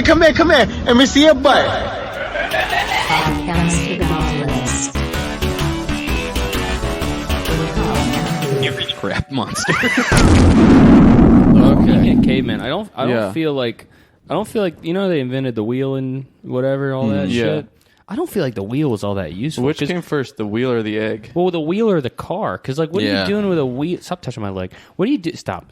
Come here. Let me see your butt. Podcast Ridiculous. You reach crap monster. Okay, caveman. I don't Yeah. feel like they invented the wheel and whatever all that yeah. shit. I don't feel like the wheel was all that useful. Which 'cause- came first, the wheel or the egg? Well, the wheel or the car? Because like, what are Yeah. you doing with a wheel? Stop touching my leg. What do you do? Stop,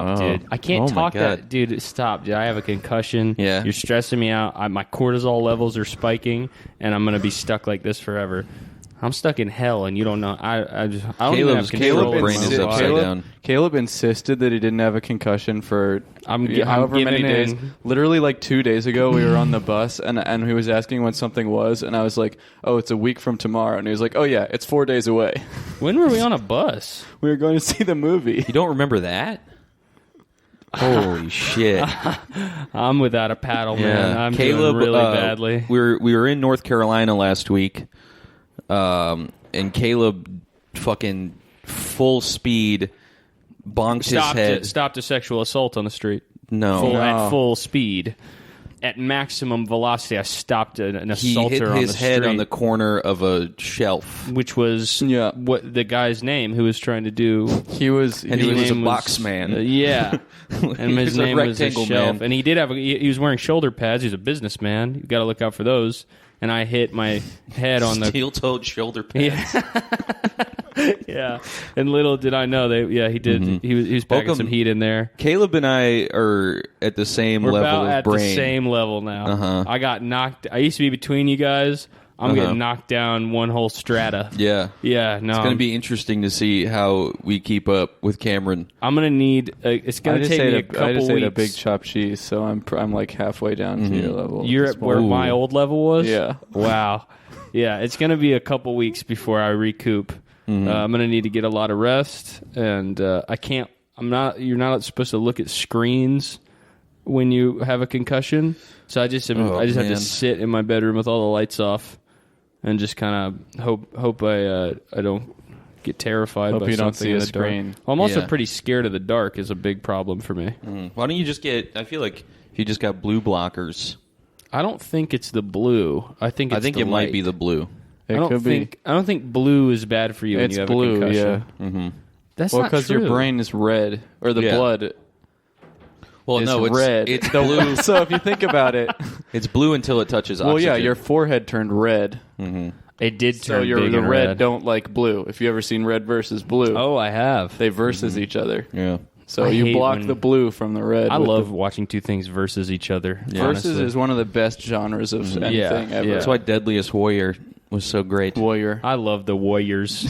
Oh. dude. I can't Oh my talk God. that, dude. Stop, dude. I have a concussion. Yeah. You're stressing me out. My cortisol levels are spiking, and I'm gonna be stuck like this forever. I'm stuck in hell, and you don't know. I don't even have control of brain my is body. upside down. Caleb insisted that he didn't have a concussion for I'm however many giving days. in. Literally, like 2 days ago, we were on the bus, and he was asking when something was, and I was like, "Oh, it's a week from tomorrow," and he was like, "Oh yeah, it's 4 days away." When were we on a bus? We were going to see the movie. You don't remember that? Holy shit! I'm without a paddle, man. I'm doing really badly. We were in North Carolina last week, and Caleb fucking full speed bonked his head. Stopped a sexual assault on the street. No. At full speed, at maximum velocity. I stopped an He assaulter hit on the his head street, on the corner of a shelf. which was Yeah. what the guy's name who was trying to do. He was And he was a name box man. Yeah, and He his was a name was a rectangle shelf, man. and he did have. He was wearing shoulder pads. He's a businessman. You got to look out for those. And I hit my head on the Steel-toed shoulder pads. yeah. And little did I know he did. He was packing Welcome. some heat in there. Caleb and I are at the same We're level about of at brain. the same level now. Uh-huh. I got knocked. I used to be between you guys. I'm getting knocked down one whole strata. Yeah. Yeah, no. It's going to be interesting to see how we keep up with Cameron. I'm going to need. It's I going to just take me a ate couple I just weeks. ate a big chopped cheese, so I'm like halfway down to your level. You're this at where point. my old level was. Yeah. Wow. Yeah, it's going to be a couple weeks before I recoup. I'm going to need to get a lot of rest, and I can't. You're not supposed to look at screens when you have a concussion. So I just have man. to sit in my bedroom with all the lights off, and just kind of hope I don't get terrified. Hope by you don't something see in a the dark. screen. Well, I'm also Yeah. pretty scared of the dark. Is a big problem for me. Why don't you just get... I feel like if you just got blue blockers... I don't think it's the blue. I think I think the it might light. be the blue. It could be. I don't think blue is bad for you when It's you have blue, a concussion. yeah. That's Well, not because true. your brain is red, or the Yeah. blood Well, is no, it's red. It's blue. So if you think about it, It's blue until it touches well, oxygen. yeah, your forehead turned red. It did So turn big the and red don't like blue. If you ever seen red versus blue, Oh, I have. they versus each other. Yeah. So I you hate block when- the blue from the red. I with love the, watching two things versus each other. versus honestly. is one of the best genres of anything ever. yeah. That's why Deadliest Warrior was so great. Warrior. I love the Warriors.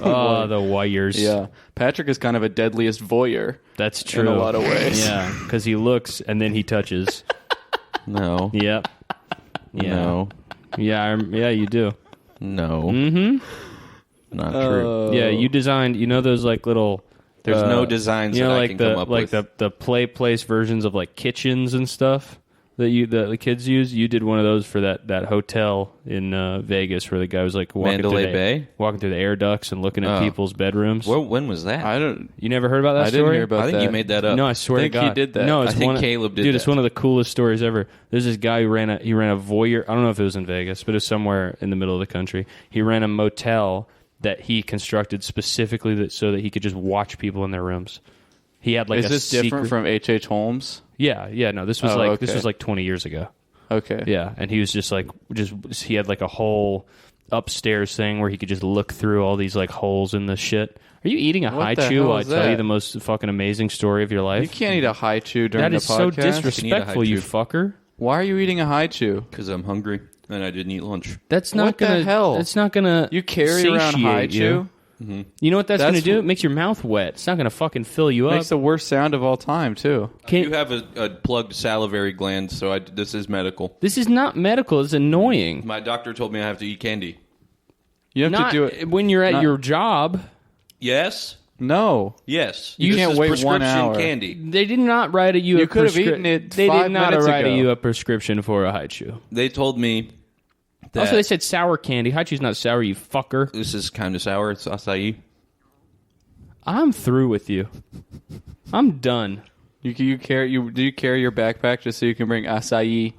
Oh, the Warriors. Yeah, Patrick is kind of a deadliest voyeur. That's true. In a lot of ways. Yeah, because he looks and then he touches. No. Yep. Yeah. No. Yeah, yeah, you do. No. Mm-hmm. Not true. Yeah, you designed. You know those like little. There's no designs You know, that I like can the come up like with. the play place versions of like kitchens and stuff that the kids use. You did one of those for that hotel in Vegas where the guy was like Mandalay Bay? walking through the air ducts and looking at Oh. people's bedrooms. When was that? I don't. You never heard about that I story? didn't hear about I think that. you made that up. No, I swear think to he God, did that. No, it's I think one, Caleb did Dude, it's that. one of the coolest stories ever. There's this guy who ran a voyeur. I don't know if it was in Vegas, but it was somewhere in the middle of the country. He ran a motel that he constructed specifically so that he could just watch people in their rooms. He had like Is a this different secret- from H.H. Holmes? Yeah. No, this was Oh, this okay. was like 20 years ago. Okay. Yeah, and he was just he had like a whole upstairs thing where he could just look through all these like holes in the shit. Are you eating a What high the chew hell while I is tell you that? the most fucking amazing story of your life? You can't eat a high chew during That the is so podcast. disrespectful, you Haiku. fucker. Why are you eating a high chew? Because I'm hungry and I didn't eat lunch. That's not What the gonna. hell? That's not gonna. You carry around satiate high you. chew? You know what that's, That's gonna do? wh- It makes your mouth wet. It's not gonna fucking fill you up. Makes the worst sound of all time, too. You have a plugged salivary gland, so this is medical. This is not medical. It's annoying. My doctor told me I have to eat candy. You have Not to do it. when you're at not- your job. Yes? No. Yes. You This can't is wait 1 prescription hour. candy. They did not write you. You a could have eaten it They 5 did not minutes write ago. you a prescription for a high chew. They told me that Also, they said sour candy. High chew's not sour, you fucker. this is kind of sour. It's acai. I'm through with you. I'm done. Do you carry your backpack just so you can bring acai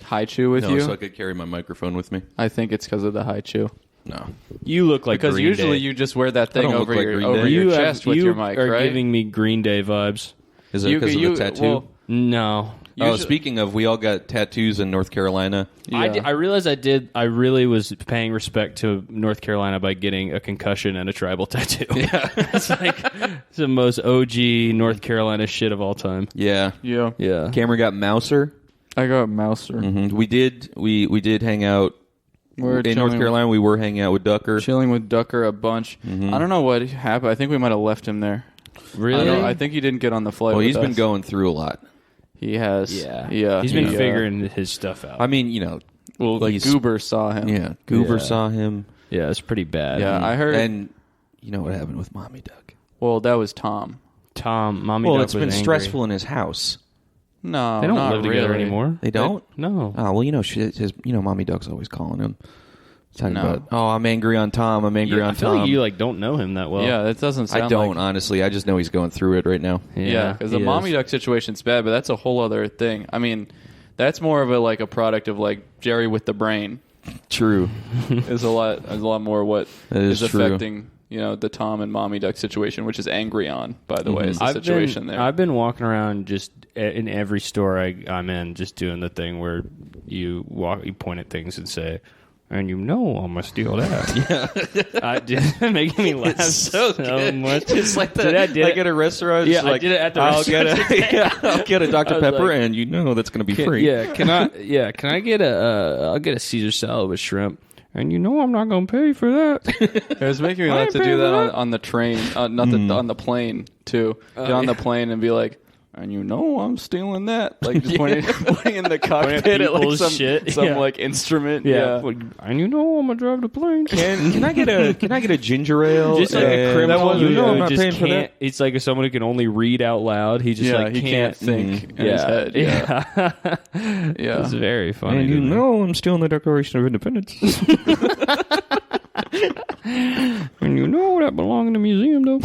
haichu with No, you? so I could carry my microphone with me. I think it's because of the haichu. No. You look like Because Green usually Day. you just wear that thing don't look over like your Green Day. your chest with your mic, are right? giving me Green Day vibes. Is it because of the tattoo? Well, No. Speaking of, we all got tattoos in North Carolina. yeah. I realized I really was paying respect to North Carolina by getting a concussion and a tribal tattoo. Yeah. It's like it's the most OG North Carolina shit of all time. Yeah. yeah. Yeah. Cameron got Mouser. I got Mouser. Mhm. We did hang out We're in North chilling- Carolina. We were hanging out with Ducker. Chilling with Ducker a bunch. I don't know what happened. I think we might have left him there. Really? I think he didn't get on the flight. Well, with he's been us. going through a lot. He has. Yeah. Yeah. He's been he, figuring his stuff out. I mean, you know, Well, he's- Goober saw him. yeah, Goober Yeah. saw him. yeah, it's pretty bad. Yeah, I heard. And you know what happened with Mommy Duck? Well, that was Tom. Mommy Well, Duck it's was been angry. stressful in his house. No, They don't not live together really. anymore. They don't? No. Oh, well, you know, Mommy Duck's always calling him. Talking No. about, oh, I'm angry on Tom. I'm angry I on feel Tom. like you don't know him that well. Yeah, that doesn't sound I don't, like... honestly. I just know he's going through it right now. Yeah, because the he Mommy is. Duck situation's bad, but that's a whole other thing. I mean, that's more of a product of Jerry with the brain. True. Is a lot more what That is true. affecting the Tom and Mommy Duck situation, which is angry on, by the way, is the I've situation been, there. I've been walking around just in every store I'm in, just doing the thing where you point at things and say, and I'm gonna steal that. Yeah, just making me laugh so much. It's like Today I did it. at a restaurant. Yeah, it's I like, did it at the I'll restaurant I'll get a Dr. was Pepper, like- and that's going to be free. Yeah, can I get I'll get a Caesar salad with shrimp. And I'm not gonna pay for that. It was making me laugh to do that on the train, on the plane too. Get on the plane and be like, and I'm stealing that. Like just pointing in the cockpit at people's some shit. some Yeah. instrument. Yeah, Yeah. and I'm gonna drive the plane. Can I get a ginger ale? Just like a And- criminal, I'm not just paying for can't. that. It's like someone who can only read out loud. He just He can't think in his head. Yeah. Yeah. It's very funny. And to me. I'm stealing the Declaration of Independence. And that belonged in the museum, though.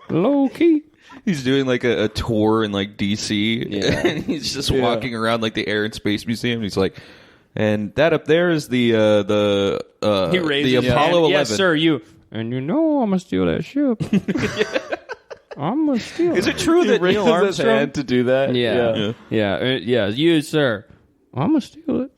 Low key. He's doing like a tour in DC. Yeah. And he's just walking around like the Air and Space Museum. He's like, and that up there is the He raised the his Apollo hand. 11. Yes, sir. You. And I'm gonna steal that ship. I'm gonna steal. Is it true that Raises Neil his Armstrong? hand to do that. Yeah. You, sir. I'm gonna steal it.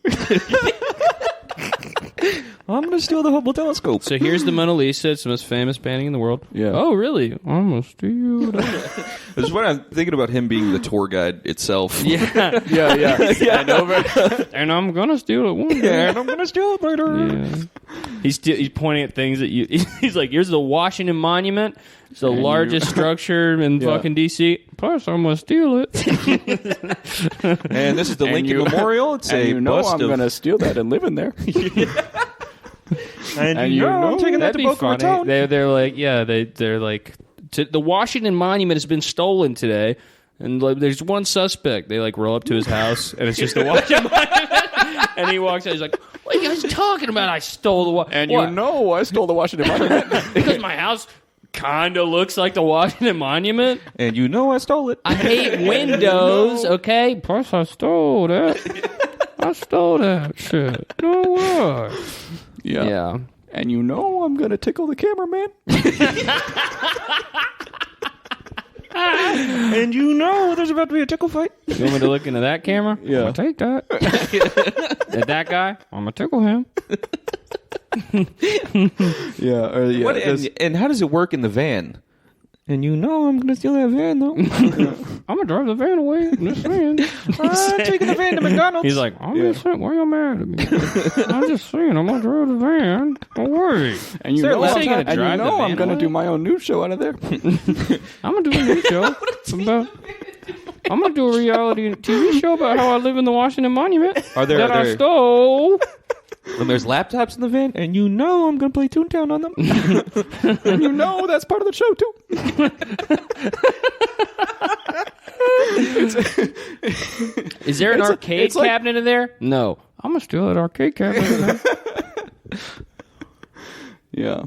I'm going to steal the Hubble telescope. So here's the Mona Lisa. It's the most famous painting in the world. Yeah. Oh, really? I'm gonna steal that. This is what I'm thinking about him being the tour guide itself. Yeah. Yeah. And over. And I'm gonna steal it one day. And I'm going to steal it later. Yeah. He's pointing at things that you. He's like, "Here's the Washington Monument. It's the largest structure in fucking D.C. Plus, I'm gonna steal it." And this is the And Lincoln you- Memorial. It's a And bust I'm of... gonna steal that and live in there. And I'm taking that That'd to be Boca funny. Raton. They're like, yeah, they're like, the Washington Monument has been stolen today, and like, there's one suspect. They roll up to his house, and it's just the Washington Monument, and he walks out. He's like, "What are you guys talking about? I stole the And what? I stole the Washington Monument. Because my house kind of looks like the Washington Monument. And I stole it. I hate windows, okay? Plus, I stole that. I stole that shit. No way. Yeah. And I'm gonna tickle the cameraman. And there's about to be a tickle fight. You want me to look into that camera? Yeah. I'm gonna take that. At that guy, I'm gonna tickle him. Yeah. What, and how does it work in the van? And I'm going to steal that van, though. I'm gonna drive the van away. I'm just saying. I'm taking the van to McDonald's. He's like, I'm just saying, why you mad at me? I'm just saying, I'm gonna drive the van away. And there a laptop? And you know I'm I'm gonna gonna do my own news show out of there. I'm gonna do a new show I'm gonna do a reality TV show about how I live in the Washington Monument that I stole. When there's laptops in the van, and I'm going to play Toontown on them. And that's part of the show too. Is there an arcade it's like- cabinet in there? No. I'm gonna steal that arcade cabinet in there. Yeah.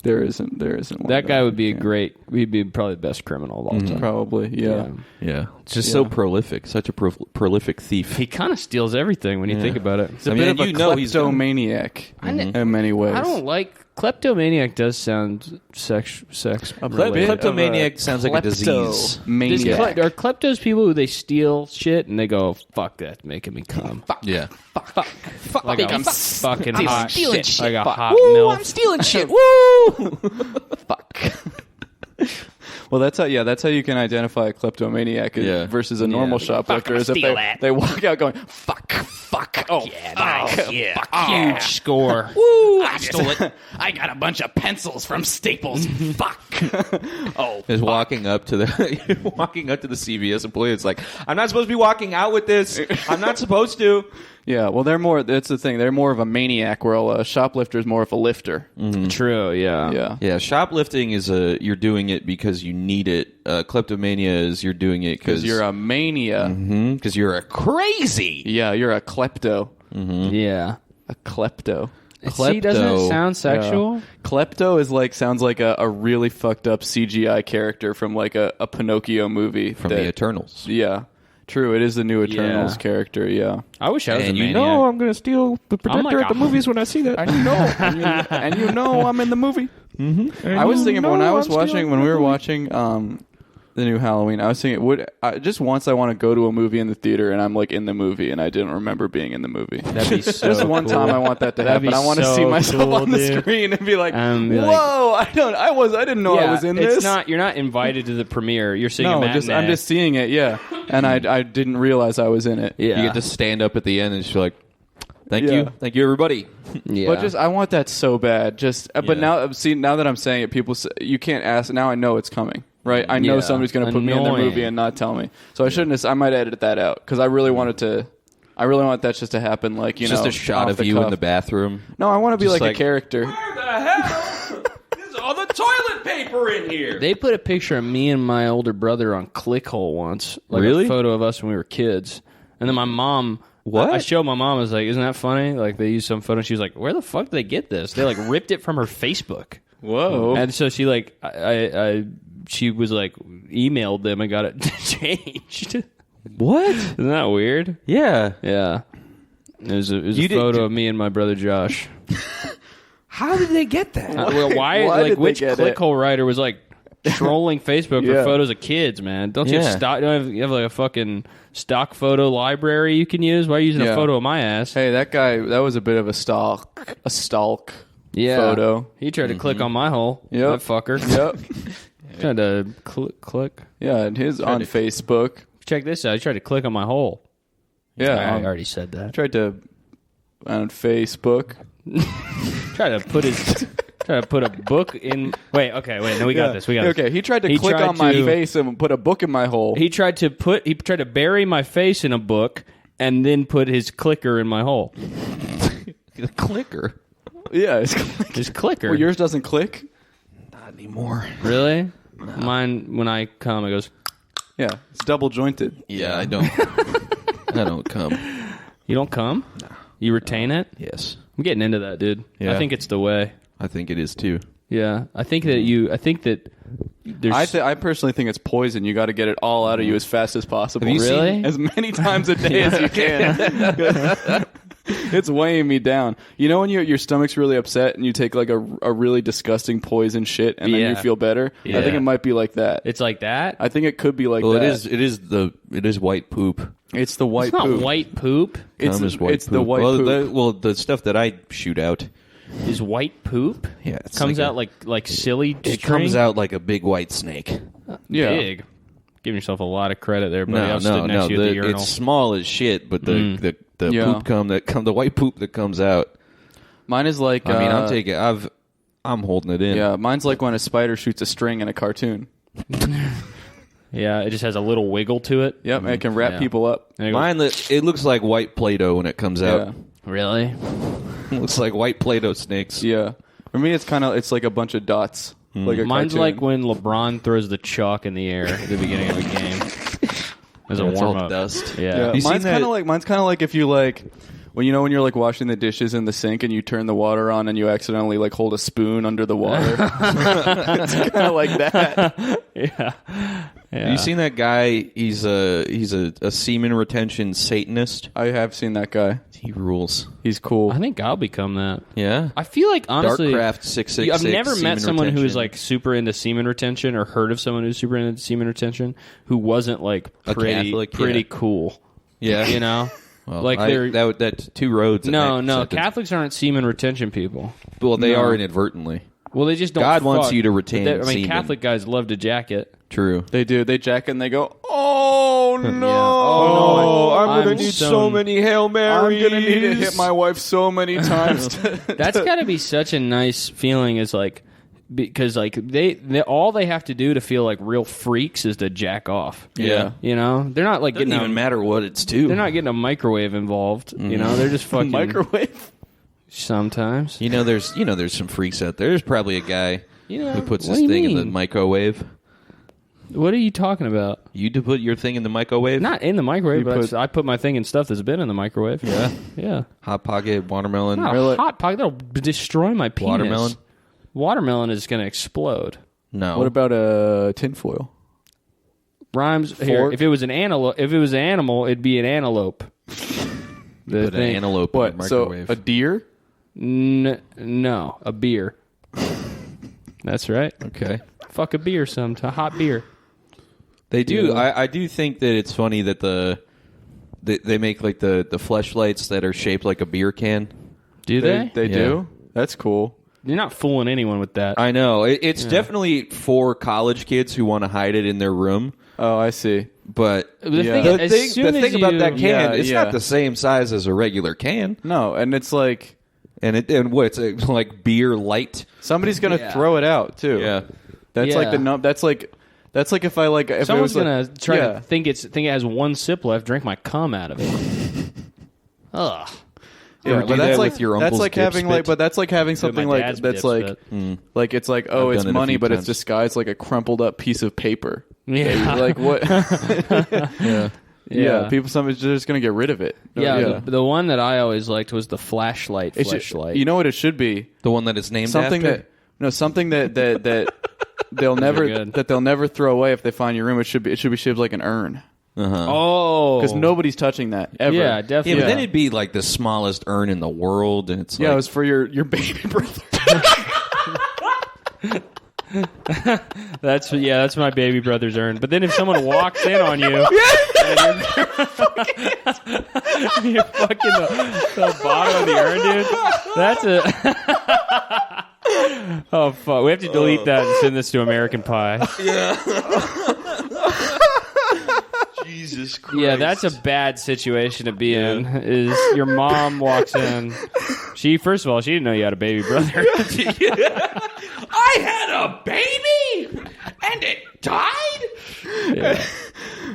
There isn't one. That guy would be he'd be probably the best criminal of all time. Probably, yeah. Yeah, it's just so prolific, such a prolific thief. He kind of steals everything when you think about it. He's a bit of a kleptomaniac in many ways. I don't like kleptomaniac. Does sound sex related. Kleptomaniac sounds like a disease. Maniac. Are kleptos people who they steal shit and they go, fuck, that's making me come. Yeah. Fuck. Like I'm fucking hot stealing shit. shit. Like a Fuck. hot Woo, milk. I'm stealing shit. Woo! Fuck. Well, that's how you can identify a kleptomaniac versus a normal shoplifter. Is if they walk out going, fuck, Huge score. Woo! I stole it. I got a bunch of pencils from Staples. Fuck. Is walking up to the CVS employee. It's like, I'm not supposed to be walking out with this. I'm not supposed to. Yeah, well, that's the thing. They're more of a maniac, where a shoplifter is more of a lifter. True, yeah. Yeah. Yeah, shoplifting is you're doing it because you need it. Kleptomania is you're doing it Because you're a mania. because you're a crazy. Yeah, you're a klepto. Yeah. A klepto. See, doesn't it sound sexual? Yeah. Klepto sounds like a really fucked up CGI character from like a Pinocchio movie. From the Eternals. Yeah. True, it is the new Eternals character, yeah. I wish I was a And maniac. I'm going to steal the projector at the movies when I see that. And you know I'm in the movie. I was thinking when we were watching the new Halloween, I was thinking just once I want to go to a movie in the theater and I'm like in the movie and I didn't remember being in the movie. That'd be so Just one cool. time I want that to happen. I want to see myself on the screen and be like, whoa, I didn't know I was in this. You're not invited to the premiere. You're seeing a No, matinee. I'm just seeing it, yeah. And I didn't realize I was in it. Yeah. You get to stand up at the end and just be like, thank Yeah. you, everybody. Yeah. But I want that so bad. But now that I'm saying it, people say, you can't ask. Now I know it's coming, right? I know Yeah. somebody's going to put me in the Annoying. movie and not tell me. So I shouldn't. I might edit that out because I really want that just to happen. Like Just a shot of you in the bathroom. No, I want to be Just like a like- character. Where the hell is all the toilet paper in here? They put a picture of me and my older brother on ClickHole once. Like Really? A photo of us when we were kids. And then my mom... What? I showed my mom. I was like, isn't that funny? Like, they used some photo. And she was like, where the fuck did they get this? They, like, ripped it from her Facebook. Whoa. And so she, like... she was, like, emailed them and got it changed. What? Isn't that weird? Yeah. Yeah. It was a photo of me and my brother Josh. How did they get that? Why did they which get it? ClickHole writer was like trolling Facebook for Yeah. photos of kids, man? Don't you Yeah. have stock? You have like a fucking stock photo library you can use? Why are you using Yeah. a photo of my ass? Hey, that guy. That was a bit of a stalk photo. He tried to click on my hole. Yep. That fucker. Yep. Tried to click. Yeah, and his on Facebook. Check this out. He tried to click on my hole. Yeah, I already said that. tried to on Facebook. Tried to put a book in. Wait. No, we got this. We got this. Okay, he tried to click on my face and put a book in my hole. He tried to bury my face in a book and then put his clicker in my hole. The clicker. Yeah, His clicker. well, yours doesn't click. Not anymore. Really? Mine, when I come, it goes. Yeah, it's double jointed. Yeah, I don't. I don't come. You don't come? No. You retain it? Yes. I'm getting into that, dude. Yeah. I think it's the way. I think it is too. Yeah. I think that there's. I personally think it's poison. You got to get it all out of you as fast as possible. Have you Really? As many times a day as you can. It's weighing me down. You know when your stomach's really upset and you take like a really disgusting poison shit and then Yeah. you feel better? Yeah. I think it might be like that. It's like that? I think it could be like Well, that. it is white poop. It's the white It's not poop. white poop. It's Cum is white it's poop. the white poop. The stuff that I shoot out. Is white poop? Yeah, it's Comes like out like silly It string? comes out like a big white snake. Yeah. Big. Giving yourself a lot of credit there, buddy. I'll sit No. next to you at the urinal. It's small as shit, but the Yeah. poop the white poop that comes out. Mine is like. I mean, I'm holding it in. Yeah, mine's like when a spider shoots a string in a cartoon. Yeah, it just has a little wiggle to it. Yep, it can wrap Yeah. people up. And it goes, Mine, it looks like white Play-Doh when it comes out. really? It looks like white Play-Doh snakes. Yeah. For me, it's like a bunch of dots. Like a Mine's cartoon. like when LeBron throws the chalk in the air at the beginning of a game. As a It's all warm up. dust. Yeah. You seen mine's that- kind of like if you like when you're like washing the dishes in the sink and you turn the water on and you accidentally like hold a spoon under the water. It's kind of like that. Yeah. Have you seen that guy? He's a semen retention Satanist. I have seen that guy. He rules. He's cool. I think I'll become that. Yeah. I feel like, honestly, Darkcraft 666. I've never met semen someone who is retention. like super into semen retention, or heard of someone who's super into semen retention who wasn't like A Catholic, pretty yeah. cool. Yeah. You know, Well, like they're that's two roads. in no, that no. sentence. Catholics aren't semen retention people. Well, they No. are inadvertently. Well, they just don't. God wants fuck. you to retain But I mean, semen. Catholic guys love to jack it. True. They do. They jack and they go, oh no. Oh, no, I'm gonna I'm need so- so many Hail Marys. I'm gonna need to hit my wife so many times. That's got to be such a nice feeling. Is like because like they all they have to do to feel like real freaks is to jack off. Yeah. You know, they're not like Doesn't getting even matter what it's to. They're not getting a microwave involved. You know, they're just fucking Microwave. sometimes. You know, there's some freaks out there. There's probably a guy You know, who puts what his do you thing in the mean? microwave. What are you talking about? You to put your thing in the microwave? Not in the microwave, You but put- I put my thing in stuff that's been in the microwave. Yeah. Yeah. Hot Pocket, watermelon. Not Really? a hot pocket. That'll destroy my penis. Watermelon? Watermelon is going to explode. No. What about a tinfoil? Rhymes here. Fork? If it was an antelope, if it was an animal, it'd be an antelope. The Put an thing- antelope in the What? So microwave? a deer? No, a beer. That's right. Okay. Fuck a beer sometime. Hot beer. They do. Yeah. I do think that it's funny that they make like the fleshlights that are shaped like a beer can. Do they? They Yeah. do? That's cool. You're not fooling anyone with that. I know. It's definitely for college kids who want to hide it in their room. Oh, I see. But The Yeah. thing, the as thing, soon the as thing about you- that can, Yeah, it's yeah. not the same size as a regular can. No, and it's like And what's it like beer light? somebody's gonna Yeah. throw it out too. Yeah. That's like Yeah. That's like if I like if Someone's it was gonna like, try yeah. to think it has one sip left, drink my cum out of it. Ugh. Or Yeah, do but that that's with like your that's uncle's like having dip like spit. but that's like having something my like dad's that's dip like spit. like it's like oh I've it's done it a money few but times. it's disguised like a crumpled up piece of paper. Yeah. Like what? Yeah. Yeah, people somebody's just gonna get rid of it. Yeah, The one that I always liked was the flashlight. It should- Flashlight. you know what it should be? The one that is named Something after? that they'll never good. that they'll never throw away if they find your room. It should be shaped like an urn Oh, because nobody's touching that ever. Yeah, Yeah, definitely. but then it'd be like the smallest urn in the world, and it's Yeah, like, it was for your baby brother. That's my baby brother's urn. But then if someone walks in on you, and you're fucking the bottom of the urn, dude. That's a. Oh fuck! We have to delete that and send this to American Pie. Jesus Christ. Yeah, that's a bad situation to be in. Is your mom walks in? First of all, she didn't know you had a baby brother. I had a baby and it died. Yeah.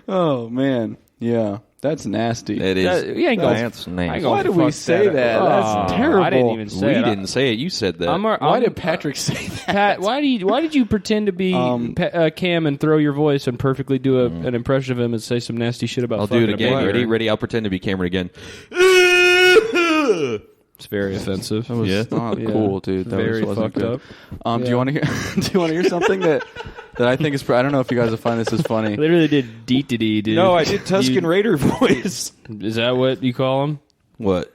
Oh man, yeah, that's nasty. It is. You ain't gonna- That's I ain't nice. gonna Why did we fuck say that? up. That's Oh, terrible. I didn't even say We it. didn't say it. You said that. Why did Patrick say that? Pat, why did you pretend to be Cam and throw your voice and perfectly do an impression of him and say some nasty shit about I'll fucking do it a again. baby? Ready? I'll pretend to be Cameron again. It's very offensive. That was not Yeah. cool, dude. That Very wasn't fucked good. up. Do you want to hear? Do you want to hear something that I think is? I don't know if you guys will find this is funny. Literally did deet-a-dee, dude. No, I did Tuscan Raider voice. Is that what you call him? What?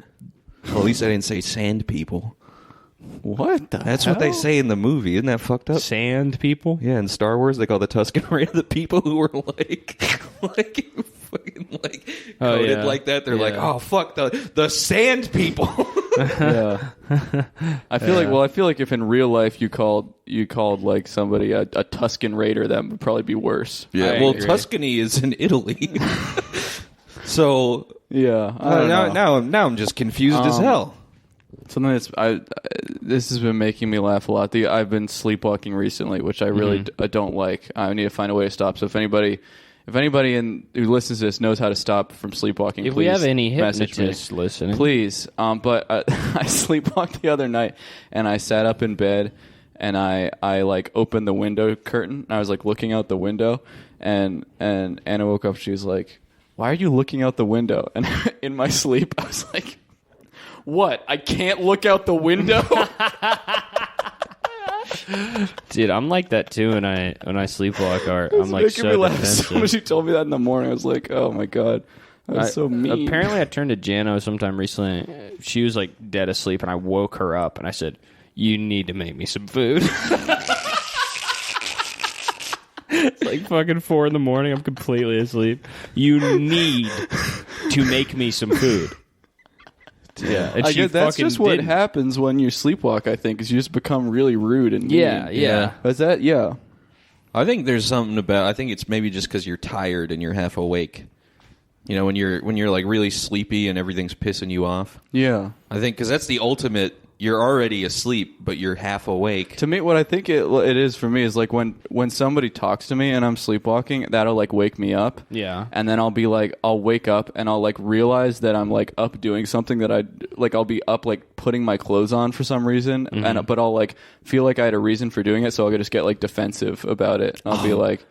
Well, at least I didn't say sand people. What? That's what they say in the movie. Isn't that fucked up? Sand people? Yeah, in Star Wars, they call the Tuscan Raider the people who were like fucking Oh, coded yeah. like that. They're like, Yeah. oh fuck the sand people. Yeah. I feel like if in real life you called like somebody a Tuscan Raider, that would probably be worse. Yeah, I well, agree. Tuscany is in Italy, so Yeah. I don't know. now I'm just confused as hell. Something this has been making me laugh a lot. I've been sleepwalking recently, which I really don't like. I need to find a way to stop. So if anybody who listens to this knows how to stop from sleepwalking, If please we have any message me. hypnotists listening. Please. But I sleepwalked the other night, and I sat up in bed, and I like opened the window curtain. I was like looking out the window, and Anna woke up. She was like, "Why are you looking out the window?" And in my sleep, I was like, What? I can't look out the window. Dude, I'm like that too when I sleepwalk. I'm like making me so laugh defensive. so much. You told me that in the morning. I was like, oh my god, that's so mean. Apparently, I turned to Jano sometime recently. She was like dead asleep, and I woke her up, and I said, "You need to make me some food." It's like fucking 4 a.m. I'm completely asleep. You need to make me some food. Yeah, and I she guess that's fucking just what didn't. happens when you sleepwalk. I think is you just become really rude and Yeah, mean. yeah. Is that yeah? I think there's something about. I think it's maybe just because you're tired and you're half awake. You know, when you're like really sleepy and everything's pissing you off. Yeah. I think because that's the ultimate. You're already asleep, but you're half awake. To me, what I think it is for me is like when somebody talks to me and I'm sleepwalking, that'll like wake me up. Yeah. And then I'll wake up and I'll like realize that I'm like up doing something that I'll be up like putting my clothes on for some reason, but I'll like feel like I had a reason for doing it, so I'll just get like defensive about it. I'll be like,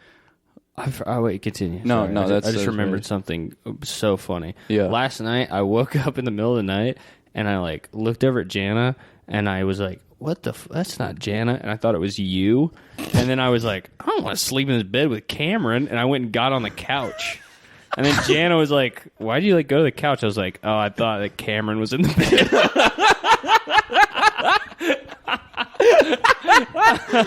wait, continue. No, Sorry. no, I just that's remembered right. something so funny. Yeah. Last night, I woke up in the middle of the night, and I like looked over at Jana, and I was like, "What the? That's not Jana." And I thought it was you. And then I was like, "I don't want to sleep in this bed with Cameron." And I went and got on the couch. And then Jana was like, "Why'd you like go to the couch?" I was like, "Oh, I thought that Cameron was in the bed."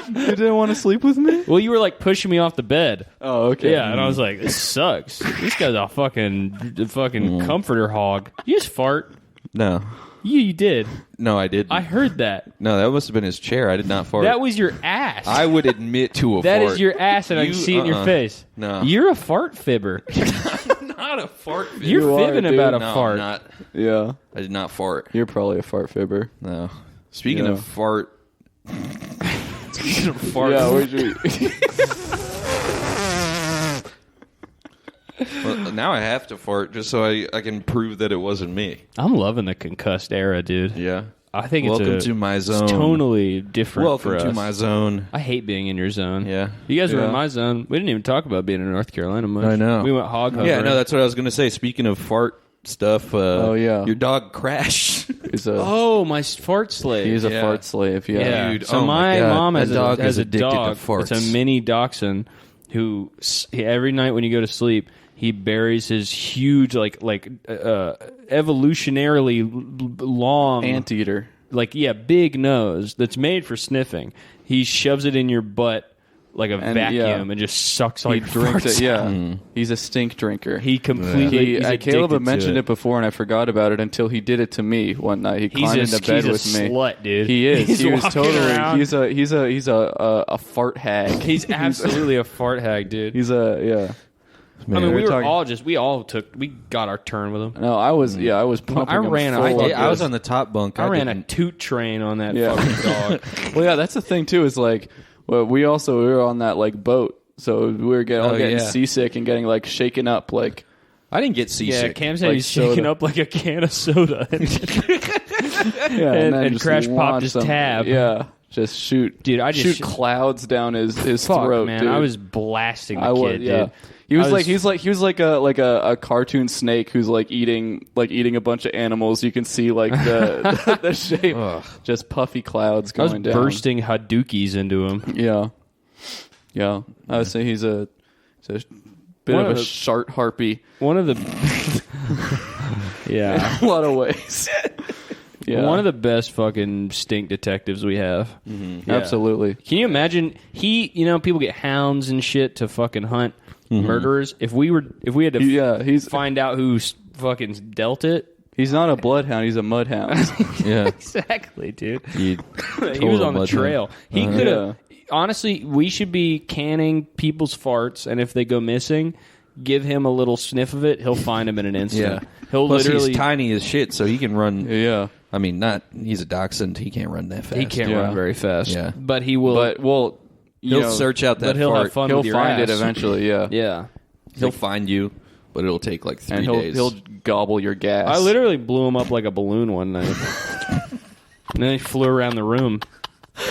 you didn't want to sleep with me? Well, you were like pushing me off the bed. Oh, okay. Yeah, and I was like, "This sucks. This guy's a fucking comforter hog." You just fart. No, You did. no, I didn't. I heard that. No, that must have been his chair. I did not fart. That was your ass. I would admit to a That fart. is your ass, and I You- can see it in your face. No. You're a fart fibber. not a fart. You're You are, fibbing dude. about a no, fart. I'm not. Yeah. I did not fart. You're probably a fart fibber. No. Speaking Yeah. of fart. Speaking of fart. Yeah, where'd you Well, now I have to fart just so I can prove that it wasn't me. I'm loving the concussed era, dude. Yeah. I think Welcome it's to my zone. It's tonally different Welcome for us. to my zone. I hate being in your zone. Yeah. You guys were Yeah. in my zone. We didn't even talk about being in North Carolina much. I know. We went hog hovering. Yeah, no, that's what I was going to say. Speaking of fart stuff, Oh, yeah. your dog Crash. He's a Oh, my fart slave. he's a Yeah. fart slave. Yeah. Yeah. Dude, So oh my my God. mom That has dog has is a addicted to dog. farts. It's a mini dachshund who every night when you go to sleep, he buries his huge evolutionarily long Anteater. big nose that's made for sniffing. He shoves it in your butt like a And, vacuum yeah. and just sucks He like drinks farts it. Yeah. out. He's a stink drinker. He completely. he's Caleb addicted had mentioned to it before, and I forgot about it until he did it to me one night. He He's climbed a, into bed he's with a me. slut, dude. He is. He's He was walking totally. around. He's a fart hag. He's absolutely a fart hag, dude. He's a yeah. I mean, we're we got our turn with him. No, I was pumping. I him ran- full I of did- I was this. on the top bunk. I ran a didn't. toot train on that Yeah. fucking dog. Well, yeah, that's the thing too. Is like, well, we were on that like boat, so we were getting yeah. seasick and getting like shaken up. Like, I didn't get Yeah, seasick. Cam said Like he's shaking soda. up like a can of soda. yeah, And- then and just Crash popped launch his some- tab. Yeah, just shoot, Dude, I just shoot clouds down his Fuck, throat. man, dude. I was blasting the I was, kid, yeah. dude. He was I like he was like a cartoon snake who's like eating a bunch of animals. You can see like the shape, just puffy clouds I was going down. bursting Hadoukis into him. Yeah, yeah. I would say he's a bit One of of a the- shart harpy One of the yeah, in a lot of ways. Yeah, one of the best fucking stink detectives we have. Yeah. absolutely. Can you imagine people get hounds and shit to fucking hunt murderers. If we had to Yeah, find out who fucking dealt it. he's not a bloodhound. He's a mudhound. Yeah. Exactly, dude. You He was on the mudhound. trail. He could have. Yeah. Honestly, we should be canning people's farts, and if they go missing, give him a little sniff of it. He'll find him in an instant. Yeah. He'll Plus, literally. he's tiny as shit, so he can run. Yeah, I mean, he's a dachshund. He can't run that fast. He can't Yeah. run very fast. Yeah. But he will. but He'll search out that but he'll fart. have fun He'll with your find ass. it eventually. Yeah, Yeah. He'll find you, but it'll take like 3 and days. he'll gobble your gas. I literally blew him up like a balloon one night. And then he flew around the room.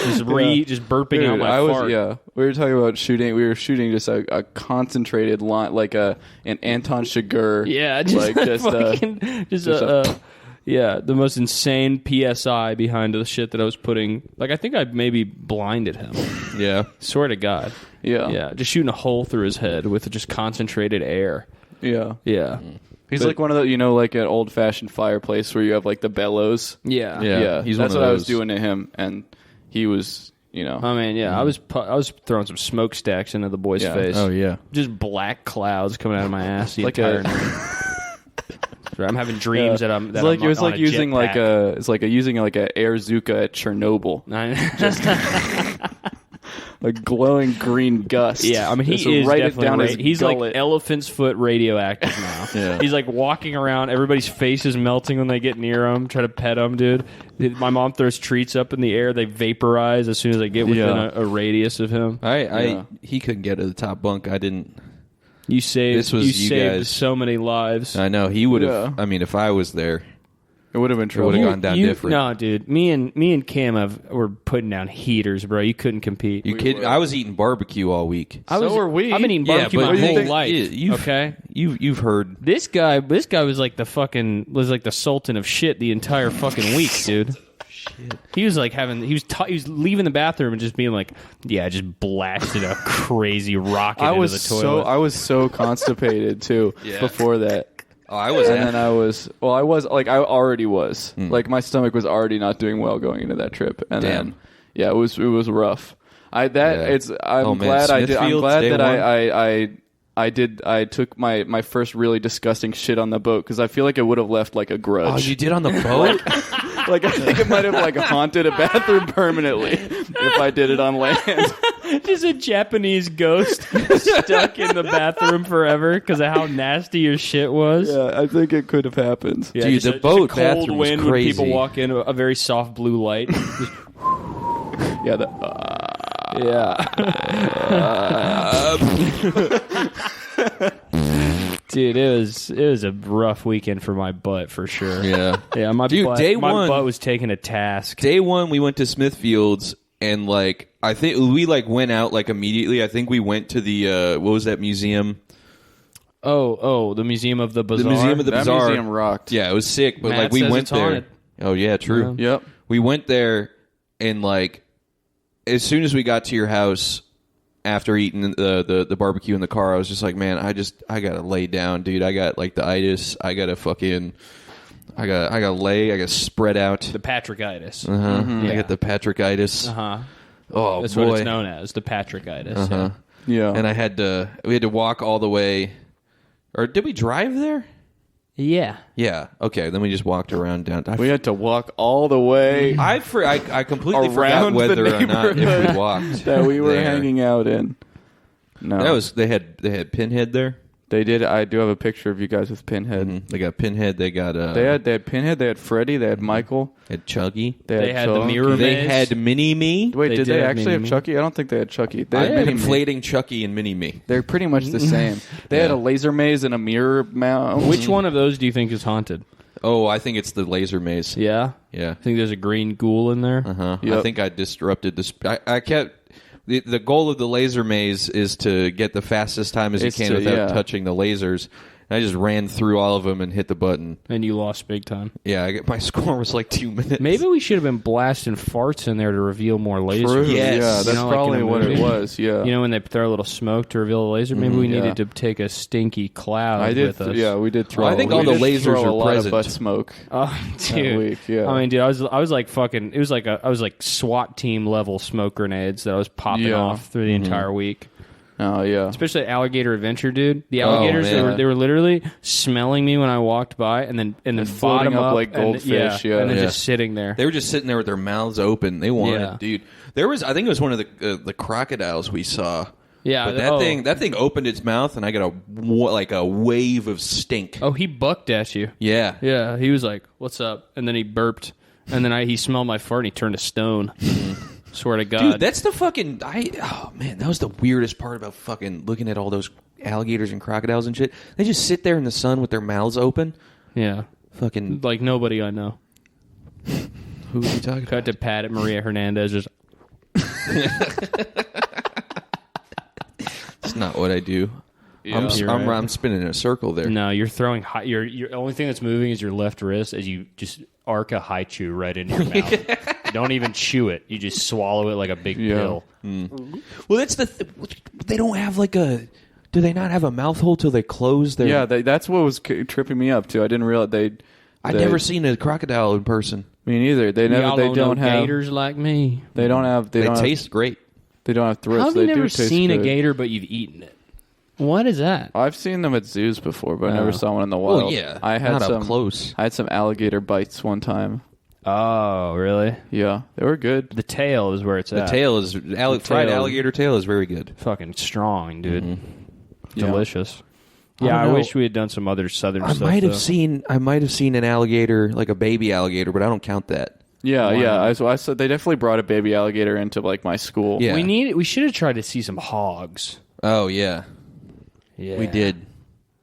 Just burping out Dude, my fart. We were talking about shooting. We were shooting just a concentrated line, like an Anton Chigurh. Yeah, just like just fucking, just just a Yeah, the most insane PSI behind the shit that I was putting. Like, I think I maybe blinded him. Yeah. Swear to God. Yeah. Yeah, just shooting a hole through his head with just concentrated air. Yeah. Yeah. He's But- like one of the, like an old-fashioned fireplace where you have like the bellows. Yeah. Yeah. He's that's one what of I was those. doing to him, and he was, I mean, yeah, I was throwing some smokestacks into the boy's Yeah. face. Oh yeah. Just black clouds coming out of my ass the Like entire a- night. I'm having dreams that I'm. That it's like I'm it was on like a using like jetpack. a it's like using like a Airzuka at Chernobyl, a glowing green gust. Yeah, I mean, he Just is right it definitely. down his He's gullet. like elephant's foot radioactive now. Yeah. He's like walking around. Everybody's face is melting when they get near him. Try to pet him, dude. My mom throws treats up in the air. They vaporize as soon as they get within Yeah. a radius of him. Yeah. He couldn't get to the top bunk. I didn't. You saved. This was you you saved guys. so many lives. I know he would have. Yeah. I mean, if I was there, It would have been it trouble. would have gone down different. No, dude. Me and Cam were putting down heaters, bro. You couldn't compete. You kid? I was eating barbecue all week. So were we. I've been eating Yeah, barbecue but my what do you whole think- life. you've- okay. You've heard. This guy was like the sultan of shit the entire fucking week, dude. He was like he was leaving the bathroom and just being like, yeah, just blasted a crazy rocket I into was the toilet. I was so constipated too Yeah. before that. Oh, I was. And then I already was. Hmm. Like my stomach was already not doing well going into that trip. And Damn. then it was rough. I'm Oh, man, glad I did. I'm Smithfield, glad day that I took my first really disgusting shit on the boat because I feel like it would have left like a grudge. Oh, you did on the boat? Like I think it might have like haunted a bathroom permanently if I did it on land. just a Japanese ghost stuck in the bathroom forever because of how nasty your shit was. Yeah, I think it could have happened. Yeah, Dude, just the a boat cold bathroom was wind when people crazy. walk in, a very soft blue light. Just- Yeah, Dude, it was a rough weekend for my butt for sure. Yeah. Yeah, my Dude, butt, day my one- butt was taking a task. Day one, we went to Smithfields, and like I think we like went out like immediately. I think we went to the what was that museum? The Museum of the Bazaar. The Museum of the that Bazaar. museum rocked. Yeah, it was sick, but Matt like we says went it's there. haunted. Oh yeah, true. Yep. We went there, and like as soon as we got to your house after eating the barbecue in the car, I was just like, man, I gotta lay down, dude. I got like the itis. I gotta lay. I gotta spread out. The Patrickitis. I got the Patrickitis. Uh-huh. Oh That's boy. what it's known as, the Patrickitis. Uh-huh. Yeah. And we had to walk all the way. Or did we drive there? Yeah. Yeah. Okay. Then we just walked around down. We had to walk all the way I completely forgot around the whether or not if neighborhood we walked that we were there. hanging out in. No, That was they had Pinhead there. they did. I do have a picture of you guys with Pinhead. They got Pinhead. They got They had Pinhead. They had Freddy. They had Michael. had Chuggy. They had the Chucky. mirror They maze. had Mini Me. Wait, They did did they have actually have Mini-Me. Chucky? I don't think they had Chucky. They I had had Mini-Me. inflating Chucky and Mini Me. They're pretty much the same. They had a laser maze and a mirror mount. Which one of those do you think is haunted? Oh, I think it's the laser maze. Yeah? Yeah. I think there's a green ghoul in there. Uh-huh. Yep. I think I disrupted this. I kept. The goal of the laser maze is to get the fastest time as you It's can to- without yeah. touching the lasers. I just ran through all of them and hit the button. And you lost big time. Yeah, my score was like 2 minutes. Maybe we should have been blasting farts in there to reveal more lasers. True. Yes. Yeah, that's You know, like in probably a what it movie. was. Yeah. You know when they throw a little smoke to reveal a laser? Maybe we yeah. needed to take a stinky cloud I did. with us. Yeah, we did throw. Well, I think we all the did lasers throw are a lot present. of butt smoke. Oh, dude. week, yeah. I mean, dude, I was like fucking. It was like I was like SWAT team level smoke grenades that I was popping Yeah. off through the entire week. Oh yeah. Especially at Alligator Adventure, dude. The alligators, man. they were literally smelling me when I walked by, and then floating bottom up up like and- goldfish, yeah. and then Yeah. just sitting there. They were just sitting there with their mouths open. They wanted, Yeah. dude. There was, I think it was one of the crocodiles we saw. Yeah, but oh. that thing opened its mouth, and I got a wave of stink. Oh, he bucked at you. Yeah. Yeah, he was like, "What's up?" And then he burped, and then he smelled my fart, and he turned to stone. Swear to God, Dude, that's the fucking. Oh man, that was the weirdest part about fucking looking at all those alligators and crocodiles and shit. They just sit there in the sun with their mouths open. yeah, Fucking. like nobody I know. Who are you talking about? Cut to Pat at Maria Hernandez. Just It's not what I do. You're right. I'm spinning in a circle there. No, you're throwing. Your only thing that's moving is your left wrist as you just arc a high chew right into your mouth. You don't even chew it. You just swallow it like a big pill. Well, that's they don't have like a. Do they not have a mouth hole till they close their? Yeah, that's what was tripping me up too. I didn't realize I've never seen a crocodile in person. Me neither. They never. Y'all They don't have gators like me. They don't have. They don't have, taste great. They don't have throats. How have they you never do taste seen good. a gator but you've eaten it? What is that? I've seen them at zoos before, but I never saw one in the wild. Well, yeah, I had not some up close. I had some alligator bites one time. Oh, really? Yeah, they were good. The tail is where it's The at. tail is fried tail- alligator tail is very good. Fucking strong, dude. Yeah. Delicious. I Yeah, don't I know. wish we had done some other southern I stuff. might have though. seen an alligator, like a baby alligator, but I don't count that. Yeah, yeah. I said they definitely brought a baby alligator into like my school. Yeah. We should have tried to see some hogs. Oh yeah, Yeah, we did.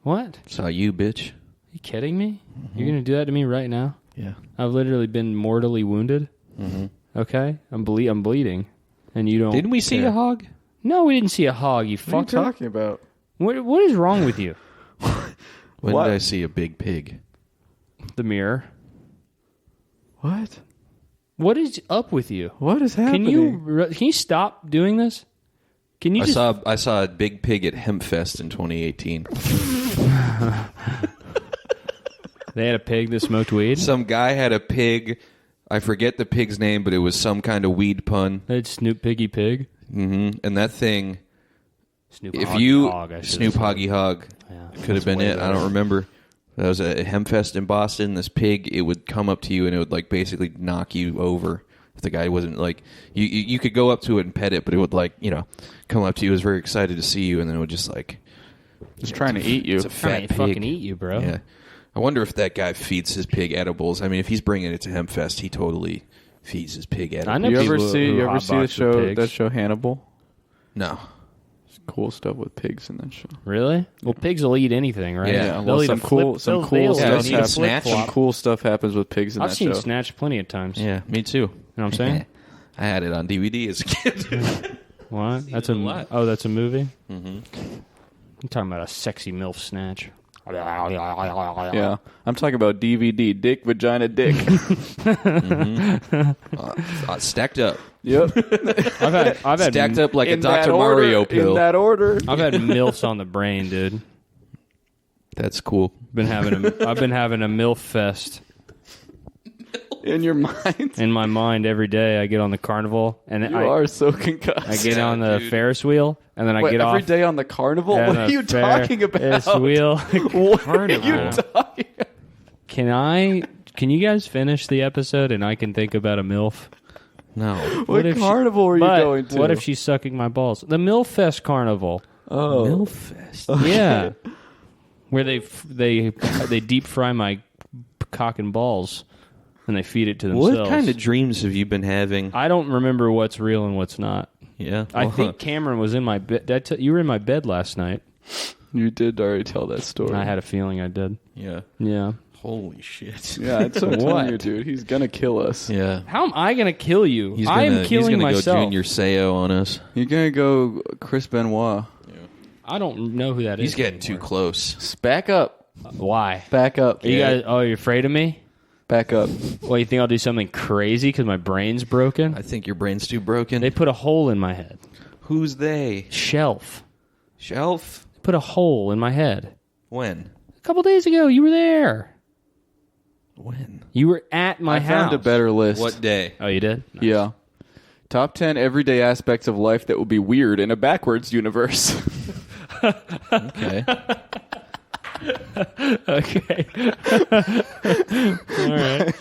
What? Saw you, bitch. You kidding me? You're gonna do that to me right now? Yeah. I've literally been mortally wounded. Okay, I'm bleeding, and you don't. Didn't we see care. a hog? No, we didn't see a hog. You What are you fucker. talking about? What is wrong with you? When What? did I see a big pig? The mirror. What? What is up with you? What is happening? Can you stop doing this? Can you just I saw a big pig at Hempfest in 2018. They had a pig that smoked weed. Some guy had a pig. I forget the pig's name, but it was some kind of weed pun. They had Snoop Piggy Pig. And that thing, Snoop if Hoggy you Hog, I should Snoop have said. Hoggy Hog, Yeah, could have been way it. I don't remember. That was at Hempfest in Boston. This pig, it would come up to you and it would like basically knock you over. If the guy wasn't like you could go up to it and pet it, but it would like come up to you. It was very excited to see you, and then it would just like Just trying to eat you. it's a Trying fat to pig. fucking eat you, bro. Yeah, I wonder if that guy feeds his pig edibles. I mean, if he's bringing it to Hempfest, he totally feeds his pig edibles. I know You ever people see who the hotbox show with pigs. that show Hannibal? No. Cool stuff with pigs in that show. Really? Well, pigs will eat anything, right? Yeah, They'll well, eat some a flip, cool they'll eat stuff a happens. flip Snatch. Some flop. cool stuff happens with pigs in I've that seen show. Snatch plenty of times. Yeah, me too. You know what I'm saying? I had it on DVD as a kid. What? That's it a lot. Oh, that's a movie? Mm-hmm. I'm talking about a sexy MILF snatch. Yeah, I'm talking about DVD, dick, vagina, dick. Stacked up. Yep, I've had Stacked up like a in that Dr. order, Mario pill. In that order. I've had MILFs on the brain, dude. That's cool. I've been having a MILF fest In your mind, in my mind every day. I get on the carnival and you I are so concussed. get Yeah, on the dude. Ferris wheel and then I Wait, get every off. day on the carnival? and What the are you talking Ferris about? wheel. What are you Carnival. talking about? Can you guys finish the episode and I can think about a MILF? No. What if she- carnival are you But going to? what if she's sucking my balls? The MILF Fest Carnival. Oh, Milfest. Yeah. Where they deep fry my cock and balls and they feed it to themselves. What kind of dreams have you been having? I don't remember what's real and what's not. Yeah. I think Cameron was in my bed. You were in my bed last night. you did already tell that story. I had a feeling I did. Yeah. Yeah. Holy shit. Yeah, it's so What? telling you, dude. He's gonna kill us. Yeah. How am I going to kill you? He's I gonna, am killing he's gonna myself. go Junior Seau on us. You're gonna go Chris Benoit. I don't know who that is. He's getting too anymore. close. Back up. Why? Back up. Are you guys? Oh, you're afraid of me? Back up. Well, you think I'll do something crazy because my brain's broken? I think your brain's too broken. They put a hole in my head. Who's they? Shelf. Shelf? Put a hole in my head. When? A couple days ago, you were there. When? You were at my I house. found a better list. What day? Oh, you did? Yeah. Top 10 everyday aspects of life that would be weird in a backwards universe. Okay. Okay. All right.